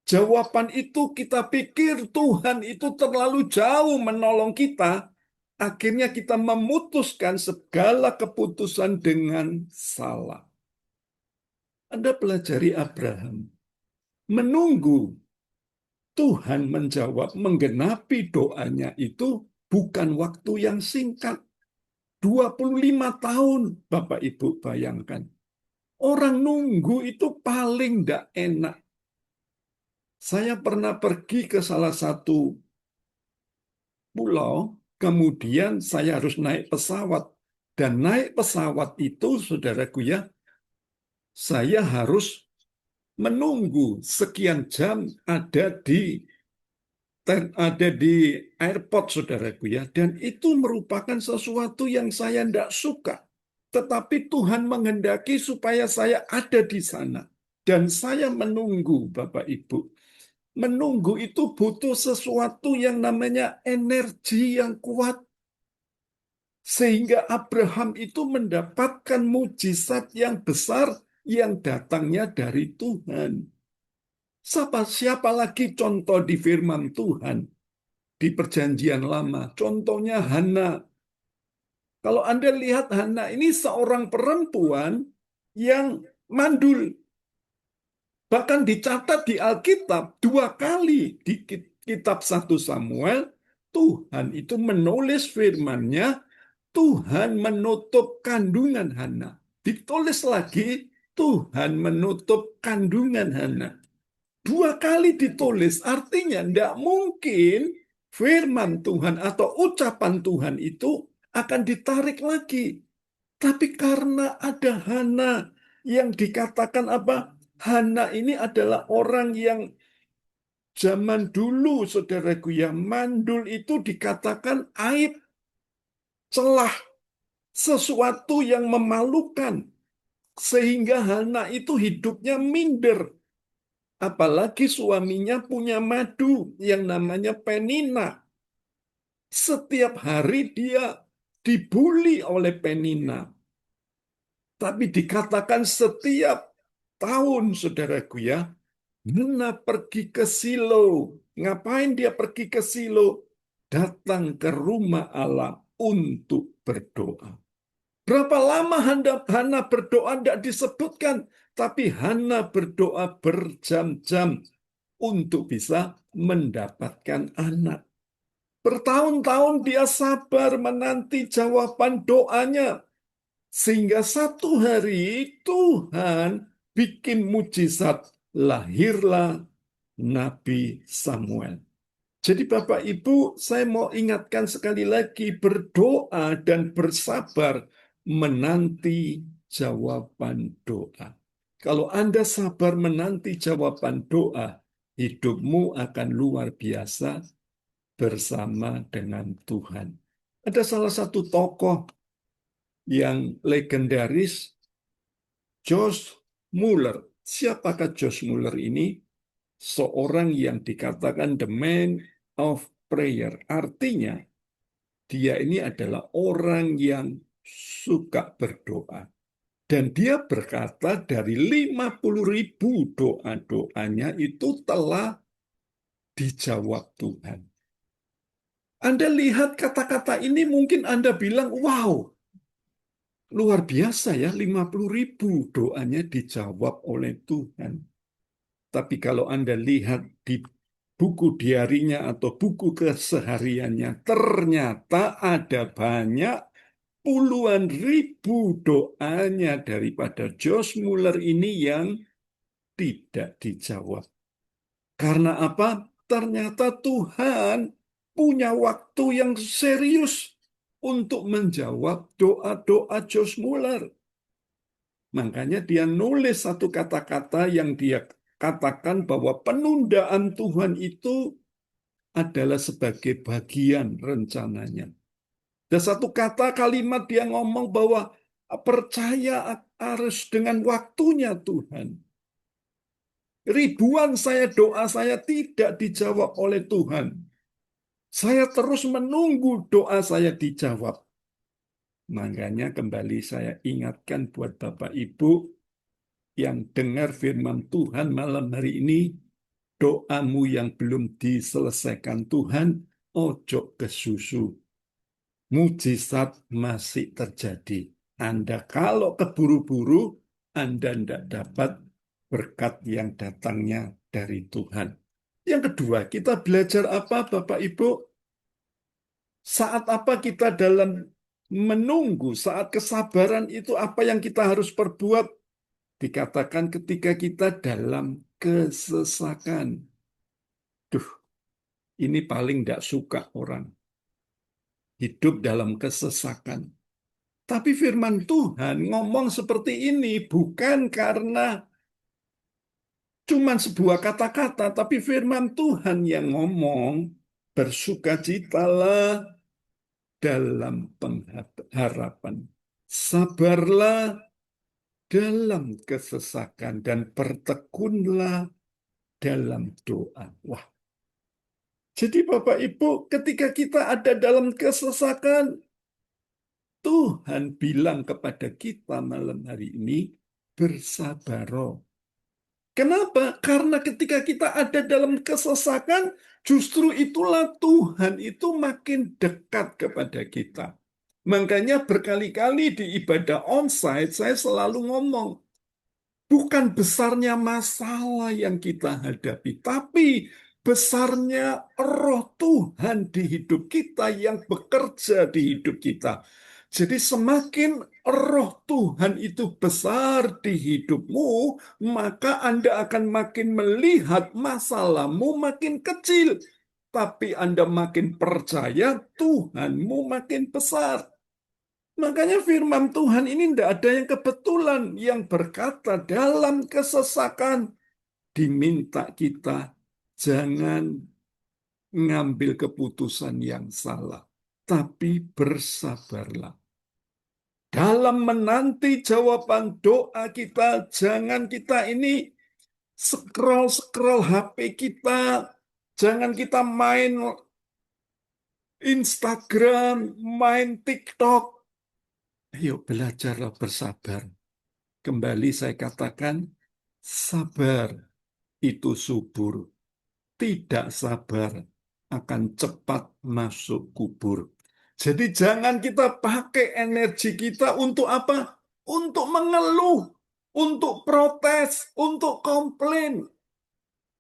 Speaker 2: jawaban itu kita pikir Tuhan itu terlalu jauh menolong kita. Akhirnya kita memutuskan segala keputusan dengan salah. Anda pelajari Abraham. Menunggu Tuhan menjawab, menggenapi doanya itu bukan waktu yang singkat. 25 tahun, Bapak Ibu bayangkan. Orang nunggu itu paling tidak enak. Saya pernah pergi ke salah satu pulau, kemudian saya harus naik pesawat. Dan naik pesawat itu, saudaraku ya, saya harus menunggu sekian jam ada di airport, saudaraku ya. Dan itu merupakan sesuatu yang saya tidak suka. Tetapi Tuhan menghendaki supaya saya ada di sana. Dan saya menunggu, Bapak Ibu. Menunggu itu butuh sesuatu yang namanya energi yang kuat. Sehingga Abraham itu mendapatkan mujizat yang besar yang datangnya dari Tuhan. Siapa lagi contoh di firman Tuhan di Perjanjian Lama? Contohnya Hana. Kalau Anda lihat Hana ini seorang perempuan yang mandul. Bahkan dicatat di Alkitab 2 kali di kitab 1 Samuel, Tuhan itu menulis firman-Nya, Tuhan menutup kandungan Hana. Ditulis lagi, Tuhan menutup kandungan Hana. 2 kali ditulis, artinya tidak mungkin firman Tuhan atau ucapan Tuhan itu akan ditarik lagi. Tapi karena ada Hana yang dikatakan apa? Hana ini adalah orang yang zaman dulu, saudaraku ya, mandul itu dikatakan aib, celah, sesuatu yang memalukan. Sehingga Hana itu hidupnya minder. Apalagi suaminya punya madu yang namanya Penina. Setiap hari dia dibully oleh Penina. Tapi dikatakan setiap tahun, saudaraku ya, Hana pergi ke Silo. Ngapain dia pergi ke Silo? Datang ke rumah Allah untuk berdoa. Berapa lama Hana berdoa tidak disebutkan, tapi Hana berdoa berjam-jam untuk bisa mendapatkan anak. Bertahun-tahun dia sabar menanti jawaban doanya. Sehingga satu hari Tuhan bikin mujizat, lahirlah Nabi Samuel. Jadi Bapak Ibu, saya mau ingatkan sekali lagi, berdoa dan bersabar menanti jawaban doa. Kalau Anda sabar menanti jawaban doa, hidupmu akan luar biasa bersama dengan Tuhan. Ada salah satu tokoh yang legendaris, George Muller. Siapakah George Muller ini? Seorang yang dikatakan the man of prayer. Artinya, dia ini adalah orang yang suka berdoa. Dan dia berkata dari 50.000 doa-doanya itu telah dijawab Tuhan. Anda lihat kata-kata ini mungkin Anda bilang, wow, luar biasa ya, 50.000 doanya dijawab oleh Tuhan. Tapi kalau Anda lihat di buku diarinya atau buku kesehariannya, ternyata ada banyak puluhan ribu doanya daripada George Muller ini yang tidak dijawab. Karena apa? Ternyata Tuhan punya waktu yang serius untuk menjawab doa-doa George Muller. Makanya dia nulis satu kata-kata yang dia katakan bahwa penundaan Tuhan itu adalah sebagai bagian rencananya. Dan satu kata kalimat dia ngomong bahwa percaya harus dengan waktunya Tuhan. Ribuan doa saya tidak dijawab oleh Tuhan. Saya terus menunggu doa saya dijawab. Makanya kembali saya ingatkan buat Bapak Ibu yang dengar firman Tuhan malam hari ini, doamu yang belum diselesaikan Tuhan, ojo kesusu. Mujizat masih terjadi. Anda kalau keburu-buru, Anda tidak dapat berkat yang datangnya dari Tuhan. Yang kedua, kita belajar apa Bapak Ibu? Saat apa kita dalam menunggu, saat kesabaran itu apa yang kita harus perbuat? Dikatakan ketika kita dalam kesesakan. Duh, ini paling tidak suka orang. Hidup dalam kesesakan. Tapi firman Tuhan ngomong seperti ini bukan karena cuman sebuah kata-kata, tapi firman Tuhan yang ngomong, bersukacitalah dalam pengharapan. Sabarlah dalam kesesakan dan bertekunlah dalam doa. Wah, jadi Bapak Ibu, ketika kita ada dalam kesesakan, Tuhan bilang kepada kita malam hari ini, bersabarlah. Kenapa? Karena ketika kita ada dalam kesesakan, justru itulah Tuhan itu makin dekat kepada kita. Makanya berkali-kali di ibadah onsite, saya selalu ngomong, bukan besarnya masalah yang kita hadapi, tapi besarnya roh Tuhan di hidup kita yang bekerja di hidup kita. Jadi semakin roh Tuhan itu besar di hidupmu, maka Anda akan makin melihat masalahmu makin kecil. Tapi Anda makin percaya Tuhanmu makin besar. Makanya firman Tuhan ini tidak ada yang kebetulan yang berkata dalam kesesakan diminta kita jangan ngambil keputusan yang salah, tapi bersabarlah. Dalam menanti jawaban doa kita, jangan kita ini scroll-scroll HP kita, jangan kita main Instagram, main TikTok. Ayo belajarlah bersabar. Kembali saya katakan, sabar itu subur. Tidak sabar akan cepat masuk kubur. Jadi jangan kita pakai energi kita untuk apa? Untuk mengeluh, untuk protes, untuk komplain.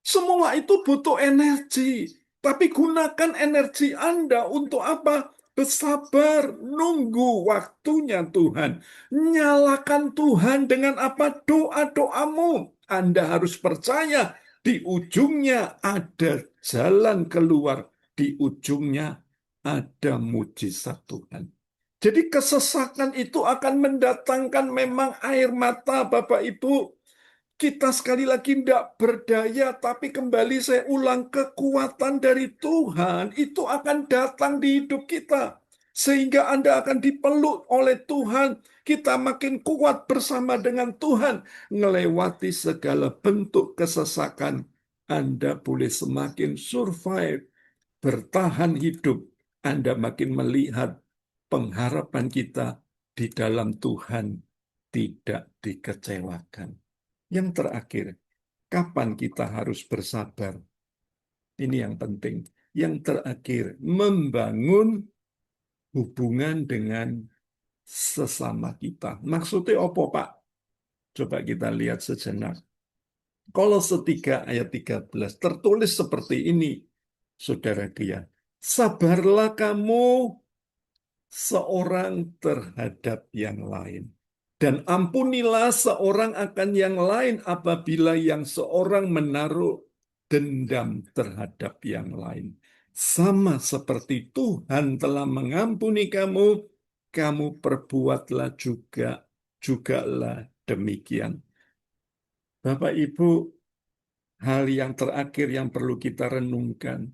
Speaker 2: Semua itu butuh energi. Tapi gunakan energi Anda untuk apa? Bersabar, nunggu waktunya Tuhan. Nyalakan Tuhan dengan apa? Doa-doamu. Anda harus percaya di ujungnya ada jalan keluar. Di ujungnya ada mujizat Tuhan. Jadi kesesakan itu akan mendatangkan memang air mata Bapak Ibu. Kita sekali lagi tidak berdaya, tapi kembali saya ulang, kekuatan dari Tuhan itu akan datang di hidup kita. Sehingga Anda akan dipeluk oleh Tuhan. Kita makin kuat bersama dengan Tuhan. Melewati segala bentuk kesesakan. Anda boleh semakin survive, bertahan hidup. Anda makin melihat pengharapan kita di dalam Tuhan tidak dikecewakan. Yang terakhir, kapan kita harus bersabar? Ini yang penting. Yang terakhir, membangun hubungan dengan sesama kita. Maksudnya apa, Pak? Coba kita lihat sejenak. Kolose 3 ayat 13 tertulis seperti ini, Saudara Kia. Sabarlah kamu seorang terhadap yang lain. Dan ampunilah seorang akan yang lain apabila yang seorang menaruh dendam terhadap yang lain. Sama seperti Tuhan telah mengampuni kamu, kamu perbuatlah jugalah demikian. Bapak Ibu, hal yang terakhir yang perlu kita renungkan,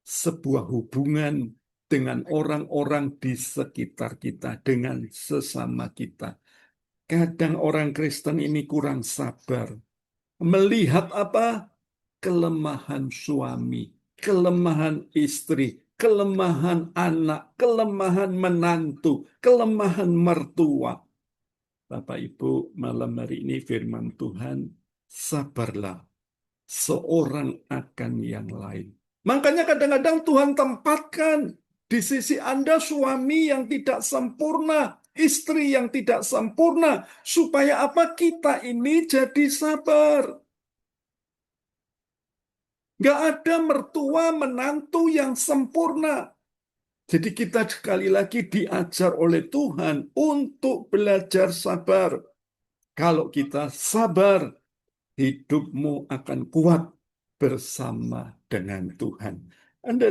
Speaker 2: sebuah hubungan dengan orang-orang di sekitar kita, dengan sesama kita. Kadang orang Kristen ini kurang sabar. Melihat apa? Kelemahan suami, kelemahan istri, kelemahan anak, kelemahan menantu, kelemahan mertua. Bapak Ibu, malam hari ini firman Tuhan, sabarlah seorang akan yang lain. Makanya kadang-kadang Tuhan tempatkan di sisi Anda suami yang tidak sempurna, istri yang tidak sempurna, supaya apa? Kita ini jadi sabar. Gak ada mertua menantu yang sempurna. Jadi kita sekali lagi diajar oleh Tuhan untuk belajar sabar. Kalau kita sabar, hidupmu akan kuat bersama dengan Tuhan. Anda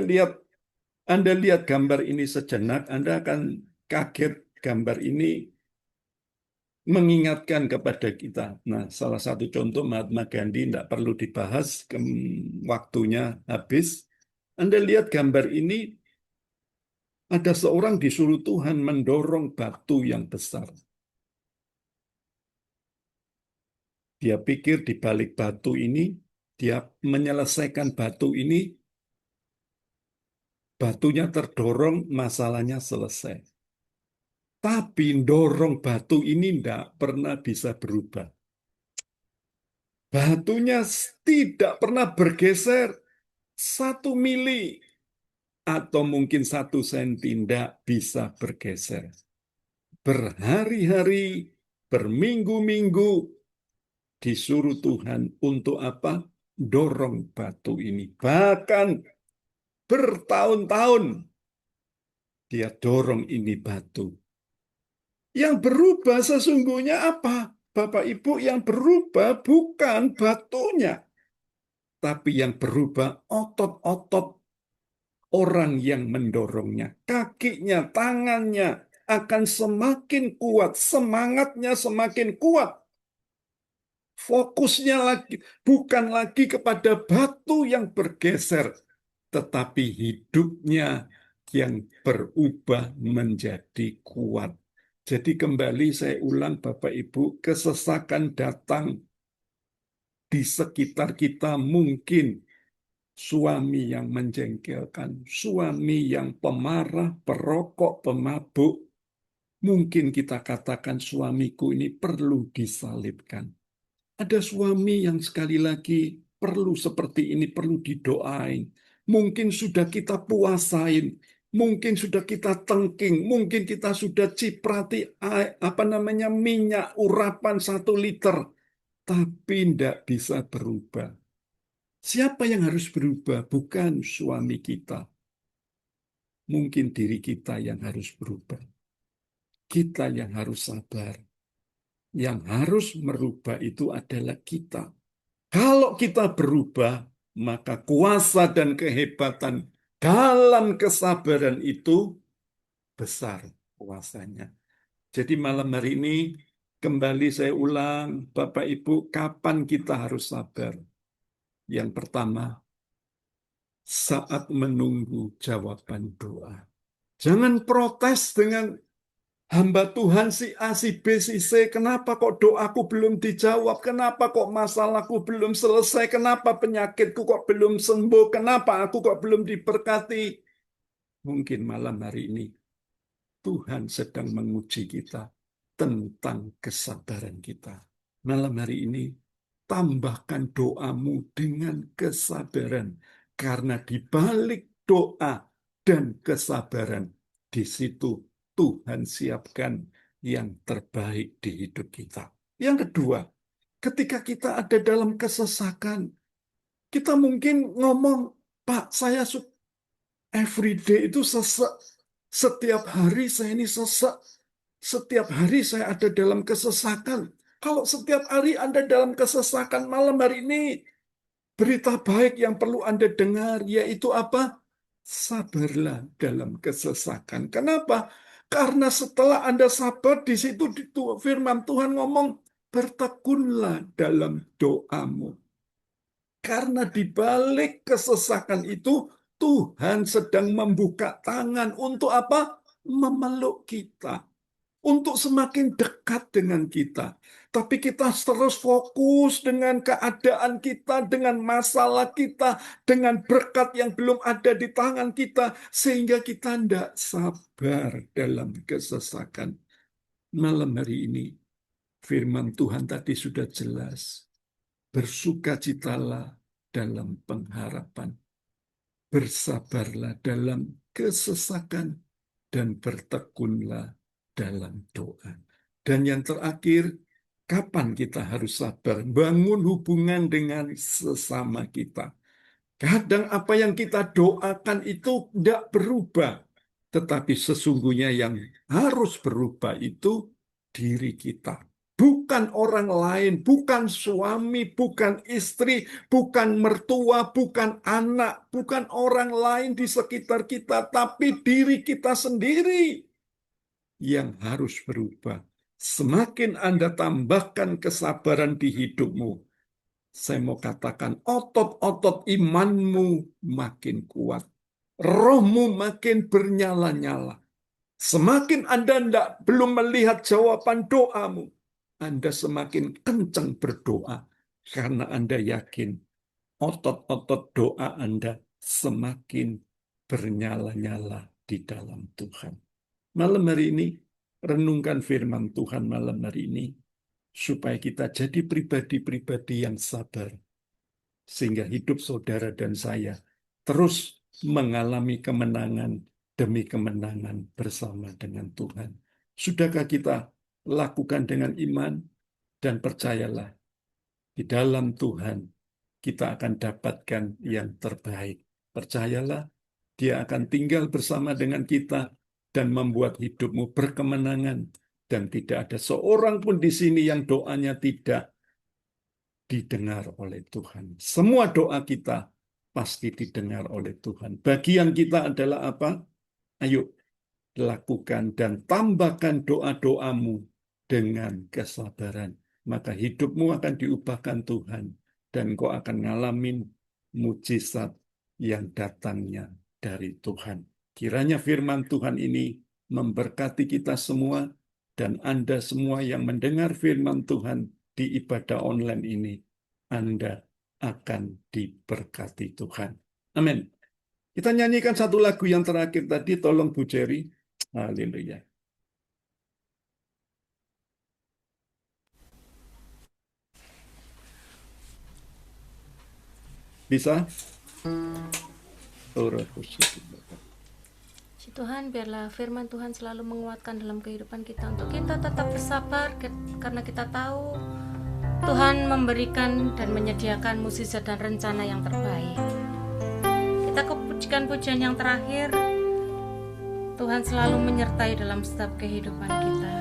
Speaker 2: lihat gambar ini sejenak, Anda akan kaget. Gambar ini mengingatkan kepada kita. Nah, salah satu contoh Mahatma Gandhi tidak perlu dibahas, waktunya habis. Anda lihat gambar ini, ada seorang disuruh Tuhan mendorong batu yang besar. Dia pikir di balik batu ini, dia menyelesaikan batu ini, batunya terdorong, masalahnya selesai. Tapi dorong batu ini tidak pernah bisa berubah. Batunya tidak pernah bergeser 1 mili atau mungkin 1 senti, tidak bisa bergeser. Berhari-hari, berminggu-minggu, disuruh Tuhan untuk apa? Dorong batu ini. Bahkan bertahun-tahun dia dorong ini batu. Yang berubah sesungguhnya apa? Bapak Ibu, yang berubah bukan batunya, tapi yang berubah otot-otot orang yang mendorongnya. Kakinya, tangannya akan semakin kuat, semangatnya semakin kuat. Fokusnya lagi bukan lagi kepada batu yang bergeser, tetapi hidupnya yang berubah menjadi kuat. Jadi kembali saya ulang Bapak Ibu, kesesakan datang di sekitar kita, mungkin suami yang menjengkelkan, suami yang pemarah, perokok, pemabuk. Mungkin kita katakan suamiku ini perlu disalibkan. Ada suami yang sekali lagi perlu seperti ini, perlu didoain. Mungkin sudah kita puasain, mungkin sudah kita tengking, mungkin kita sudah ciprati minyak urapan 1 liter, tapi tidak bisa berubah. Siapa yang harus berubah? Bukan suami kita. Mungkin diri kita yang harus berubah. Kita yang harus sabar. Yang harus merubah itu adalah kita. Kalau kita berubah, maka kuasa dan kehebatan dalam kesabaran itu besar kuasanya. Jadi malam hari ini, kembali saya ulang, Bapak Ibu, kapan kita harus sabar? Yang pertama, saat menunggu jawaban doa. Jangan protes dengan hamba Tuhan si A, si B, si C. Kenapa kok doaku belum dijawab? Kenapa kok masalahku belum selesai? Kenapa penyakitku kok belum sembuh? Kenapa aku kok belum diberkati? Mungkin malam hari ini Tuhan sedang menguji kita tentang kesabaran kita. Malam hari ini tambahkan doamu dengan kesabaran. Karena di balik doa dan kesabaran, di situ Tuhan siapkan yang terbaik di hidup kita. Yang kedua, ketika kita ada dalam kesesakan, kita mungkin ngomong, Pak, saya everyday itu sesak. Setiap hari saya ini sesak. Setiap hari saya ada dalam kesesakan. Kalau setiap hari Anda dalam kesesakan, malam hari ini, berita baik yang perlu Anda dengar, yaitu apa? Sabarlah dalam kesesakan. Kenapa? Karena setelah Anda sabar, di situ firman Tuhan ngomong, bertekunlah dalam doamu. Karena di balik kesesakan itu, Tuhan sedang membuka tangan untuk apa? Memeluk kita. Untuk semakin dekat dengan kita. Tapi kita terus fokus dengan keadaan kita, dengan masalah kita, dengan berkat yang belum ada di tangan kita, sehingga kita tidak sabar dalam kesesakan. Malam hari ini, firman Tuhan tadi sudah jelas. Bersukacitalah dalam pengharapan. Bersabarlah dalam kesesakan dan bertekunlah dalam doa. Dan yang terakhir, kapan kita harus sabar? Bangun hubungan dengan sesama kita. Kadang apa yang kita doakan itu tidak berubah. Tetapi sesungguhnya yang harus berubah itu diri kita. Bukan orang lain, bukan suami, bukan istri, bukan mertua, bukan anak, bukan orang lain di sekitar kita, tapi diri kita sendiri yang harus berubah. Semakin Anda tambahkan kesabaran di hidupmu, saya mau katakan otot-otot imanmu makin kuat. Rohmu makin bernyala-nyala. Semakin Anda belum melihat jawaban doamu, Anda semakin kencang berdoa. Karena Anda yakin otot-otot doa Anda semakin bernyala-nyala di dalam Tuhan. Malam hari ini, renungkan firman Tuhan malam hari ini, supaya kita jadi pribadi-pribadi yang sabar. Sehingga hidup saudara dan saya terus mengalami kemenangan demi kemenangan bersama dengan Tuhan. Sudahkah kita lakukan dengan iman dan percayalah, di dalam Tuhan kita akan dapatkan yang terbaik. Percayalah, Dia akan tinggal bersama dengan kita dan membuat hidupmu berkemenangan. Dan tidak ada seorang pun di sini yang doanya tidak didengar oleh Tuhan. Semua doa kita pasti didengar oleh Tuhan. Bagian kita adalah apa? Ayo, lakukan dan tambahkan doa-doamu dengan kesabaran. Maka hidupmu akan diubahkan Tuhan. Dan kau akan ngalamin mujizat yang datangnya dari Tuhan. Kiranya firman Tuhan ini memberkati kita semua dan Anda semua yang mendengar firman Tuhan di ibadah online ini, Anda akan diberkati Tuhan. Amin. Kita nyanyikan satu lagu yang terakhir tadi, tolong Bu Jerry. Haleluya. Bisa?
Speaker 1: Tuhan, biarlah firman Tuhan selalu menguatkan dalam kehidupan kita untuk kita tetap bersabar karena kita tahu Tuhan memberikan dan menyediakan mukjizat dan rencana yang terbaik. Kita kepujikan pujian yang terakhir. Tuhan selalu menyertai dalam setiap kehidupan kita.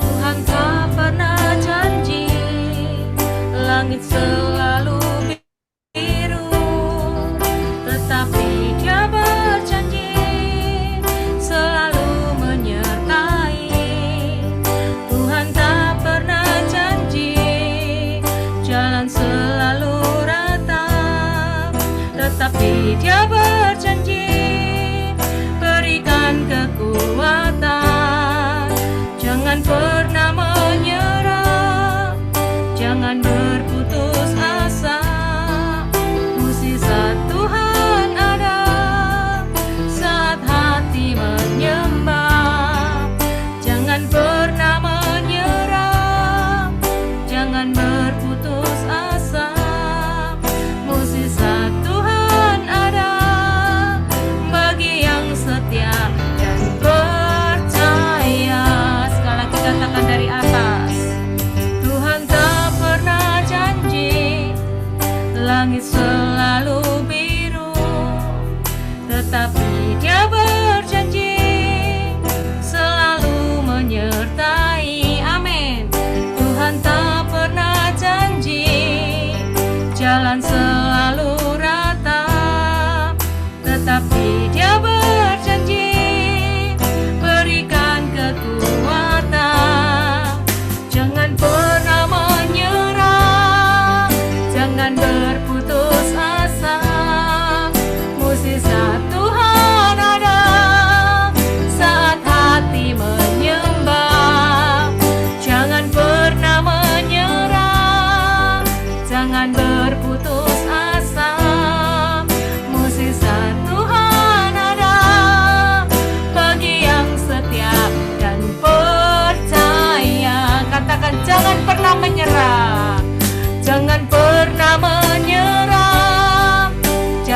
Speaker 1: Tuhan tak pernah janji langit selalu biru, tetapi Dia berjanji selalu menyertai. Tuhan tak pernah janji jalan selalu rata, tetapi Dia berjanji berikan kekuatan. Jangan pernah menyerah, jangan berputus asa. Mukjizat Tuhan ada saat hati menyembah. Jangan pernah menyerah, jangan berputus asa. Mukjizat Tuhan ada bagi yang setia dan percaya. Sekali lagi katakan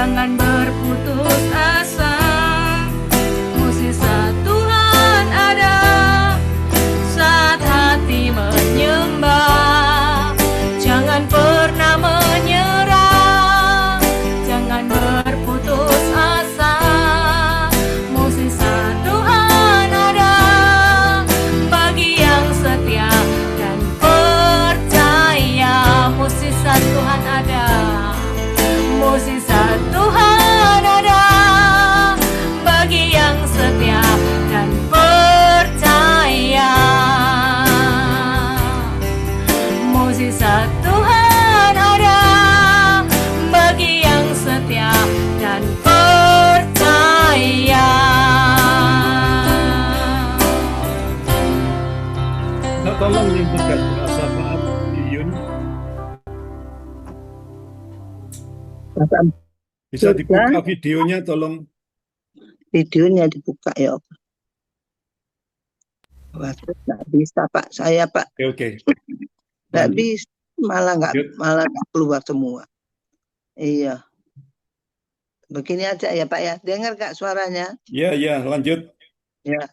Speaker 1: Jangan berputus asa, mukjizat Tuhan ada saat hati menyembah. Jangan pernah menyerah, jangan berputus asa, mukjizat Tuhan ada bagi yang setia dan percaya. Mukjizat Tuhan ada, mukjizat Tuhan ada bagi yang setia dan percaya. Mukjizat Tuhan ada bagi yang setia dan percaya.
Speaker 2: Nah, tolong limpahkan rasa maaf Yun.
Speaker 3: Bapak
Speaker 2: Bisa dibuka videonya, tolong.
Speaker 3: videonya dibuka ya. Waduh, nggak bisa Pak, saya Pak
Speaker 2: Oke.
Speaker 3: nggak
Speaker 2: Lanjut.
Speaker 3: bisa, malah nggak keluar semua. Iya, begini aja ya Pak ya, dengar Kak suaranya?
Speaker 2: Ya, lanjut.
Speaker 3: Ya.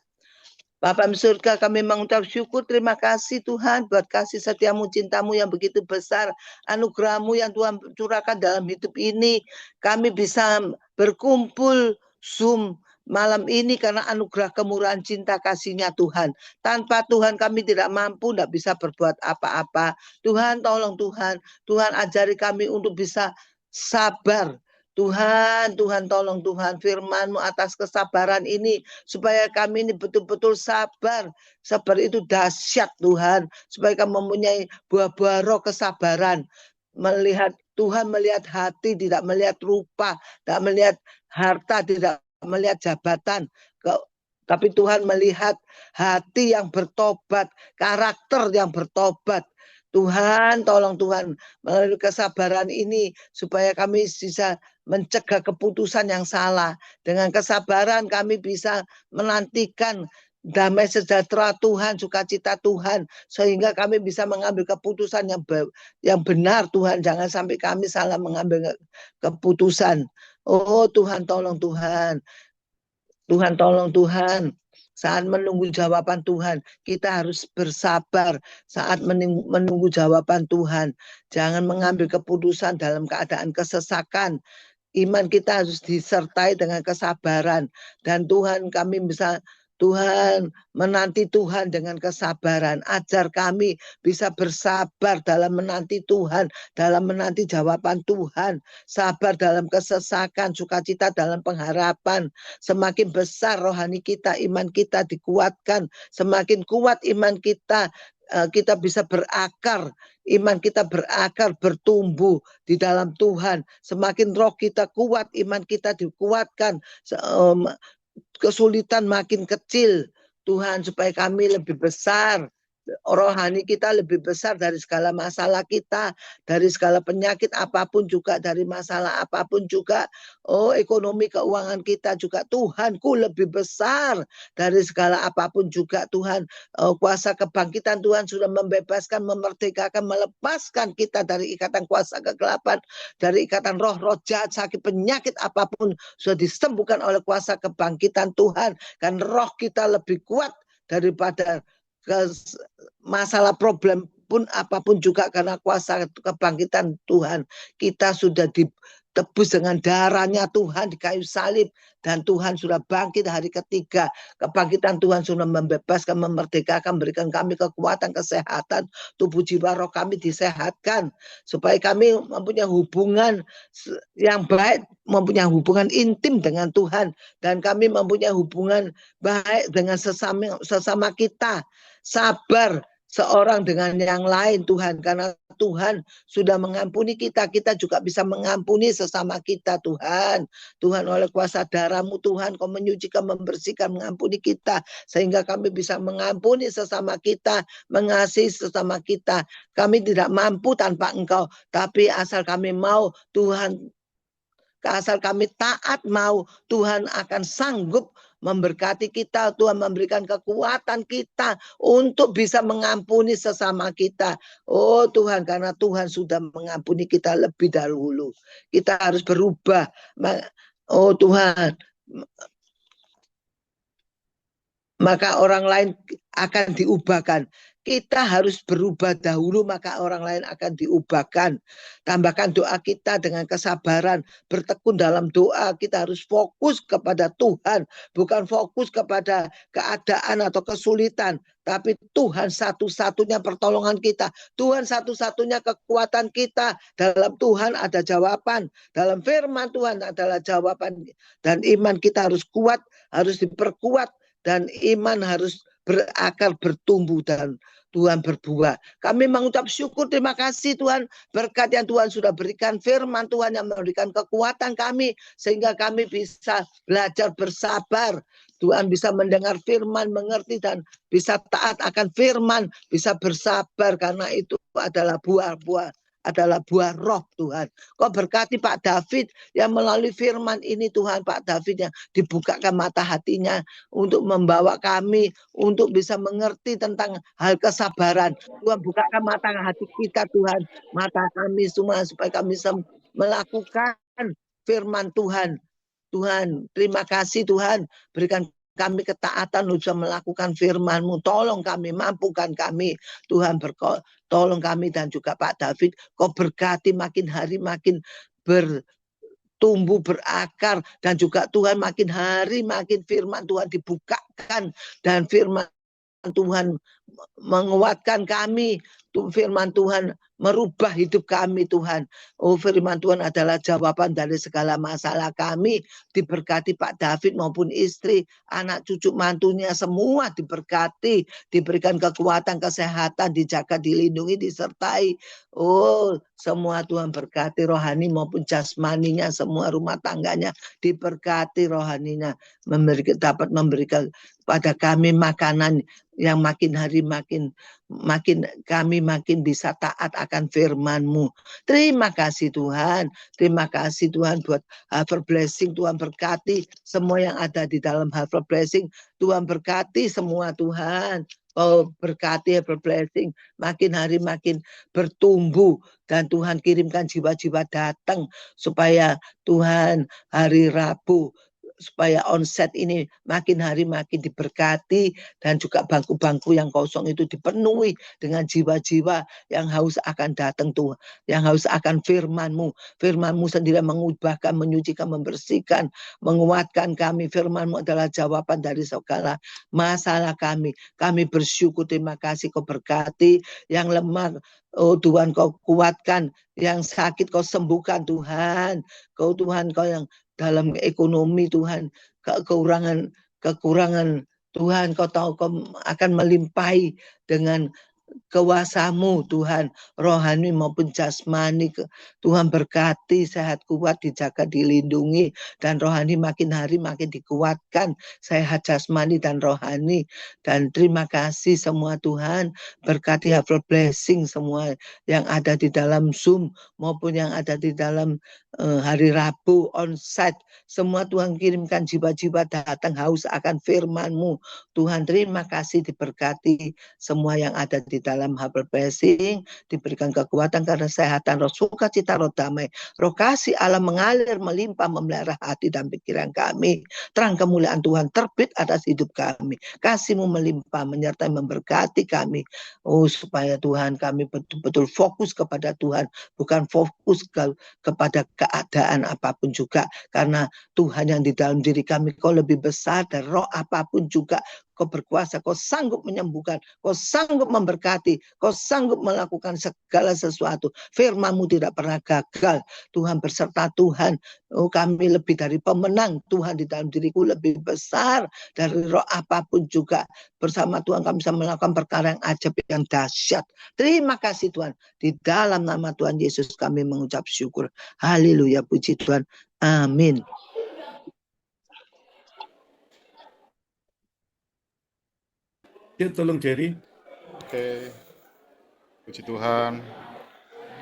Speaker 3: Bapa di surga, kami mengucap syukur, terima kasih Tuhan buat kasih setiamu, cintamu yang begitu besar, anugerahmu yang Tuhan curahkan dalam hidup ini. Kami bisa berkumpul Zoom malam ini karena anugerah kemurahan cinta kasihnya Tuhan. Tanpa Tuhan kami tidak mampu, tidak bisa berbuat apa-apa. Tuhan tolong Tuhan, Tuhan ajari kami untuk bisa sabar. Tuhan tolong Tuhan, firman-Mu atas kesabaran ini supaya kami ini betul-betul sabar. Sabar itu dahsyat Tuhan, supaya kami mempunyai buah-buah roh kesabaran. Melihat Tuhan, melihat hati, tidak melihat rupa, tidak melihat harta, tidak melihat jabatan. Tapi Tuhan melihat hati yang bertobat, karakter yang bertobat. Tuhan, tolong Tuhan, melalui kesabaran ini supaya kami bisa mencegah keputusan yang salah. Dengan kesabaran kami bisa menantikan damai sejahtera Tuhan, sukacita Tuhan, sehingga kami bisa mengambil keputusan yang benar Tuhan. Jangan sampai kami salah mengambil keputusan. Oh Tuhan, tolong Tuhan. Tuhan, tolong Tuhan. Saat menunggu jawaban Tuhan, kita harus bersabar saat menunggu jawaban Tuhan. Jangan mengambil keputusan dalam keadaan kesesakan. Iman kita harus disertai dengan kesabaran. Dan Tuhan, kami bisa Tuhan menanti Tuhan dengan kesabaran. Ajar kami bisa bersabar dalam menanti Tuhan, dalam menanti jawaban Tuhan. Sabar dalam kesesakan, sukacita dalam pengharapan. Semakin besar rohani kita, iman kita dikuatkan. Semakin kuat iman kita, kita bisa berakar. Iman kita berakar, bertumbuh di dalam Tuhan. Semakin roh kita kuat, iman kita dikuatkan. Kesulitan makin kecil Tuhan, supaya kami lebih besar, rohani kita lebih besar dari segala masalah kita, dari segala penyakit apapun juga, dari masalah apapun juga. Oh, ekonomi keuangan kita juga, Tuhanku lebih besar dari segala apapun juga Tuhan. Kuasa kebangkitan Tuhan sudah membebaskan, memerdekakan, melepaskan kita dari ikatan kuasa kegelapan, dari ikatan roh-roh jahat, sakit, penyakit apapun sudah disembuhkan oleh kuasa kebangkitan Tuhan. Kan roh kita lebih kuat daripada masalah problem pun apapun juga, karena kuasa kebangkitan Tuhan. Kita sudah ditebus dengan darahnya Tuhan di kayu salib, dan Tuhan sudah bangkit hari ketiga. Kebangkitan Tuhan sudah membebaskan, memerdekakan, memberikan kami kekuatan, kesehatan, tubuh jiwa roh kami disehatkan, supaya kami mempunyai hubungan yang baik, mempunyai hubungan intim dengan Tuhan, dan kami mempunyai hubungan baik dengan sesama kita. Sabar seorang dengan yang lain Tuhan, karena Tuhan sudah mengampuni kita, kita juga bisa mengampuni sesama kita Tuhan. Tuhan, oleh kuasa darah-Mu Tuhan, Kau menyucikan, membersihkan, mengampuni kita, sehingga kami bisa mengampuni sesama kita, mengasihi sesama kita. Kami tidak mampu tanpa Engkau, tapi asal kami mau Tuhan, asal kami taat mau, Tuhan akan sanggup memberkati kita, Tuhan memberikan kekuatan kita untuk bisa mengampuni sesama kita. Oh Tuhan, karena Tuhan sudah mengampuni kita lebih dahulu. Kita harus berubah. Oh Tuhan, maka orang lain akan diubahkan. Kita harus berubah dahulu, maka orang lain akan diubahkan. Tambahkan doa kita dengan kesabaran, bertekun dalam doa. Kita harus fokus kepada Tuhan, bukan fokus kepada keadaan atau kesulitan. Tapi Tuhan satu-satunya pertolongan kita. Tuhan satu-satunya kekuatan kita. Dalam Tuhan ada jawaban. Dalam firman Tuhan adalah jawaban. Dan iman kita harus kuat, harus diperkuat. Dan iman harus berakar, bertumbuh, dan Tuhan berbuah. Kami mengucap syukur, terima kasih Tuhan, berkat yang Tuhan sudah berikan, firman Tuhan yang memberikan kekuatan kami, sehingga kami bisa belajar bersabar. Tuhan bisa mendengar firman, mengerti, dan bisa taat akan firman, bisa bersabar, karena itu adalah buah-buah, adalah buah roh Tuhan. Kau berkati Pak David yang melalui firman ini Tuhan, Pak David yang dibukakan mata hatinya untuk membawa kami untuk bisa mengerti tentang hal kesabaran. Tuhan bukakan mata hati kita Tuhan, mata kami semua supaya kami bisa melakukan firman Tuhan. Tuhan, terima kasih Tuhan, berikan kami ketaatan untuk bisa melakukan firman-Mu. Tolong kami, mampukan kami. Tuhan tolong kami dan juga Pak David. Kau berkati makin hari makin bertumbuh, berakar. Dan juga Tuhan makin hari makin firman Tuhan dibukakan. Dan firman Tuhan menguatkan kami. Firman Tuhan merubah hidup kami Tuhan. Oh firman Tuhan adalah jawaban dari segala masalah kami. Diberkati Pak David maupun istri, anak cucu mantunya semua diberkati. Diberikan kekuatan, kesehatan, dijaga, dilindungi, disertai. Oh semua Tuhan berkati rohani maupun jasmaninya, semua rumah tangganya diberkati rohaninya. Dapat memberikan pada kami makanan yang makin hari makin kami makin bisa taat akan firman-Mu. Terima kasih Tuhan. Terima kasih Tuhan buat Harvest Blessing. Tuhan berkati semua yang ada di dalam Harvest Blessing. Tuhan berkati semua Tuhan. Oh berkati Harvest Blessing. Makin hari makin bertumbuh. Dan Tuhan kirimkan jiwa-jiwa datang. Supaya Tuhan hari Rabu, supaya onset ini makin hari makin diberkati, dan juga bangku-bangku yang kosong itu dipenuhi dengan jiwa-jiwa yang haus akan datang Tuhan, yang haus akan firman-Mu. Firman-Mu sendiri mengubahkan, menyucikan, membersihkan, menguatkan kami. Firman-Mu adalah jawaban dari segala masalah kami. Kami bersyukur, terima kasih Kau berkati yang lemah. Oh Tuhan Kau kuatkan, yang sakit Kau sembuhkan Tuhan. Kau Tuhan Kau yang dalam ekonomi Tuhan, kekurangan Tuhan, Kau tahu Kau akan melimpahi dengan kuasa-Mu Tuhan, rohani maupun jasmani. Tuhan berkati, sehat kuat, dijaga, dilindungi, dan rohani makin hari makin dikuatkan, sehat jasmani dan rohani. Dan terima kasih semua Tuhan, berkati Harvest Blessing semua yang ada di dalam Zoom maupun yang ada di dalam hari Rabu onsite. Semua Tuhan kirimkan jiwa-jiwa datang haus akan firman-Mu. Tuhan terima kasih, diberkati semua yang ada di dalam Harvest Blessing, diberikan kekuatan, kesehatan, roh sukacita, roh damai, roh kasih Allah mengalir, melimpah, memelihara hati dan pikiran kami. Terang kemuliaan Tuhan terbit atas hidup kami. Kasih-Mu melimpah, menyertai, memberkati kami. Oh supaya Tuhan kami betul-betul fokus kepada Tuhan, bukan fokus kepada keadaan apapun juga. Karena Tuhan yang di dalam diri kami Kau lebih besar dari roh apapun juga. Kau berkuasa, Kau sanggup menyembuhkan, Kau sanggup memberkati, Kau sanggup melakukan segala sesuatu. Firman-Mu tidak pernah gagal. Tuhan beserta Tuhan. Oh, kami lebih dari pemenang. Tuhan di dalam diriku lebih besar dari roh apapun juga. Bersama Tuhan kami bisa melakukan perkara yang ajaib, yang dahsyat. Terima kasih Tuhan. Di dalam nama Tuhan Yesus kami mengucap syukur. Haleluya, puji Tuhan. Amin.
Speaker 2: Ya, tolong Jerry.
Speaker 4: Oke, puji Tuhan.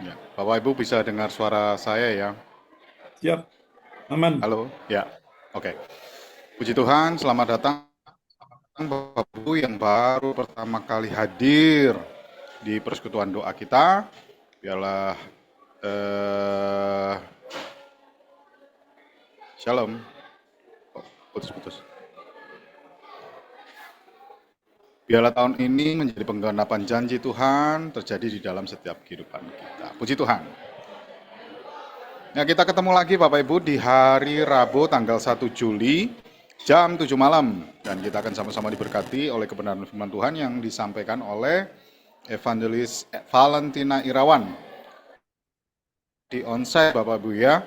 Speaker 4: Ya, Bapak Ibu bisa dengar suara saya ya?
Speaker 2: Siap, aman.
Speaker 4: Halo, ya, oke. Puji Tuhan, selamat datang Bapak Ibu yang baru pertama kali hadir di persekutuan doa kita. Biarlah Shalom. Oh, putus-putus. Biarlah tahun ini menjadi penggenapan janji Tuhan terjadi di dalam setiap kehidupan kita. Puji Tuhan. Nah, kita ketemu lagi Bapak Ibu di hari Rabu tanggal 1 Juli jam 7 malam. Dan kita akan sama-sama diberkati oleh kebenaran firman Tuhan yang disampaikan oleh Evangelis Valentina Irawan. Di onsite Bapak Ibu ya,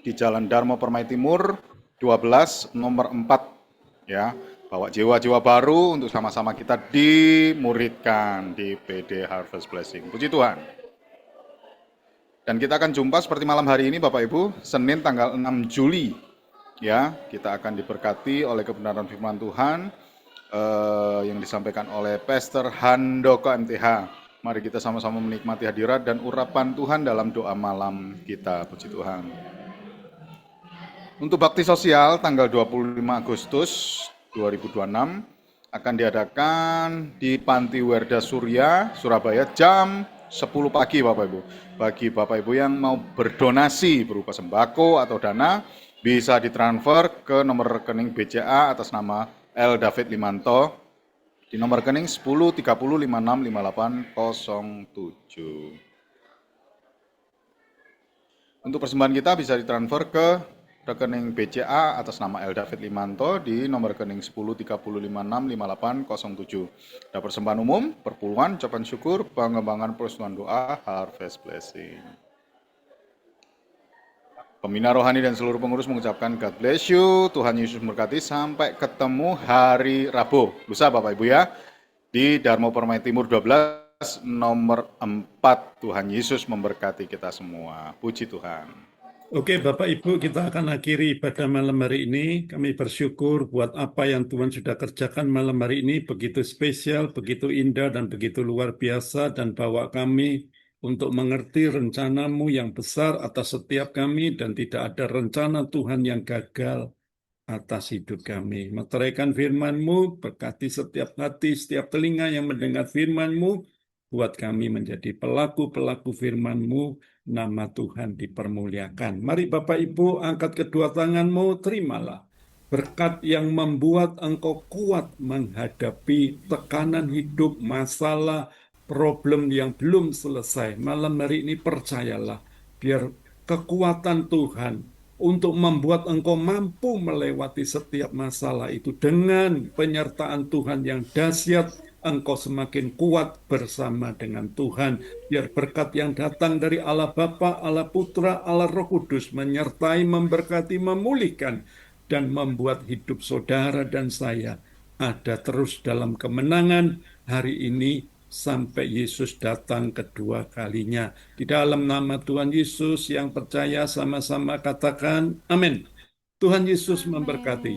Speaker 4: di Jalan Darmo Permai Timur 12 nomor 4 ya. Bawa jiwa-jiwa baru untuk sama-sama kita dimuridkan di PD Harvest Blessing. Puji Tuhan. Dan kita akan jumpa seperti malam hari ini Bapak Ibu, Senin tanggal 6 Juli. Ya, kita akan diberkati oleh kebenaran firman Tuhan yang disampaikan oleh Pastor Handoko MTH. Mari kita sama-sama menikmati hadirat dan urapan Tuhan dalam doa malam kita. Puji Tuhan. Untuk bakti sosial tanggal 25 Agustus 2026 akan diadakan di Panti Werda Surya, Surabaya jam 10 pagi Bapak Ibu. Bagi Bapak Ibu yang mau berdonasi berupa sembako atau dana, bisa ditransfer ke nomor rekening BCA atas nama L. David Limanto di nomor rekening 1030565807. Untuk persembahan kita bisa ditransfer ke rekening BCA atas nama L. David Limanto di nomor rekening 1030565807. Ada persembahan umum, perpuluhan, ucapan syukur, pengembangan persekutuan doa, Harvest Blessing. Pembina rohani dan seluruh pengurus mengucapkan God bless you, Tuhan Yesus memberkati, sampai ketemu hari Rabu. Lusa Bapak Ibu ya, di Darmo Permai Timur 12 nomor 4. Tuhan Yesus memberkati kita semua. Puji Tuhan.
Speaker 2: Oke, Bapak Ibu, kita akan akhiri ibadah malam hari ini. Kami bersyukur buat apa yang Tuhan sudah kerjakan malam hari ini, begitu spesial, begitu indah, dan begitu luar biasa, dan bawa kami untuk mengerti rencana-Mu yang besar atas setiap kami, dan tidak ada rencana Tuhan yang gagal atas hidup kami. Meteraikan firman-Mu, berkati setiap hati, setiap telinga yang mendengar firman-Mu, buat kami menjadi pelaku-pelaku firman-Mu, nama Tuhan dipermuliakan. Mari Bapak Ibu angkat kedua tanganmu, terimalah berkat yang membuat engkau kuat menghadapi tekanan hidup, masalah, problem yang belum selesai. Malam hari ini percayalah, biar kekuatan Tuhan untuk membuat engkau mampu melewati setiap masalah itu dengan penyertaan Tuhan yang dahsyat, engkau semakin kuat bersama dengan Tuhan. Biar berkat yang datang dari Allah Bapa, Allah Putra, Allah Roh Kudus menyertai, memberkati, memulihkan, dan membuat hidup saudara dan saya ada terus dalam kemenangan hari ini sampai Yesus datang kedua kalinya. Di dalam nama Tuhan Yesus yang percaya sama-sama katakan amin. Tuhan Yesus memberkati.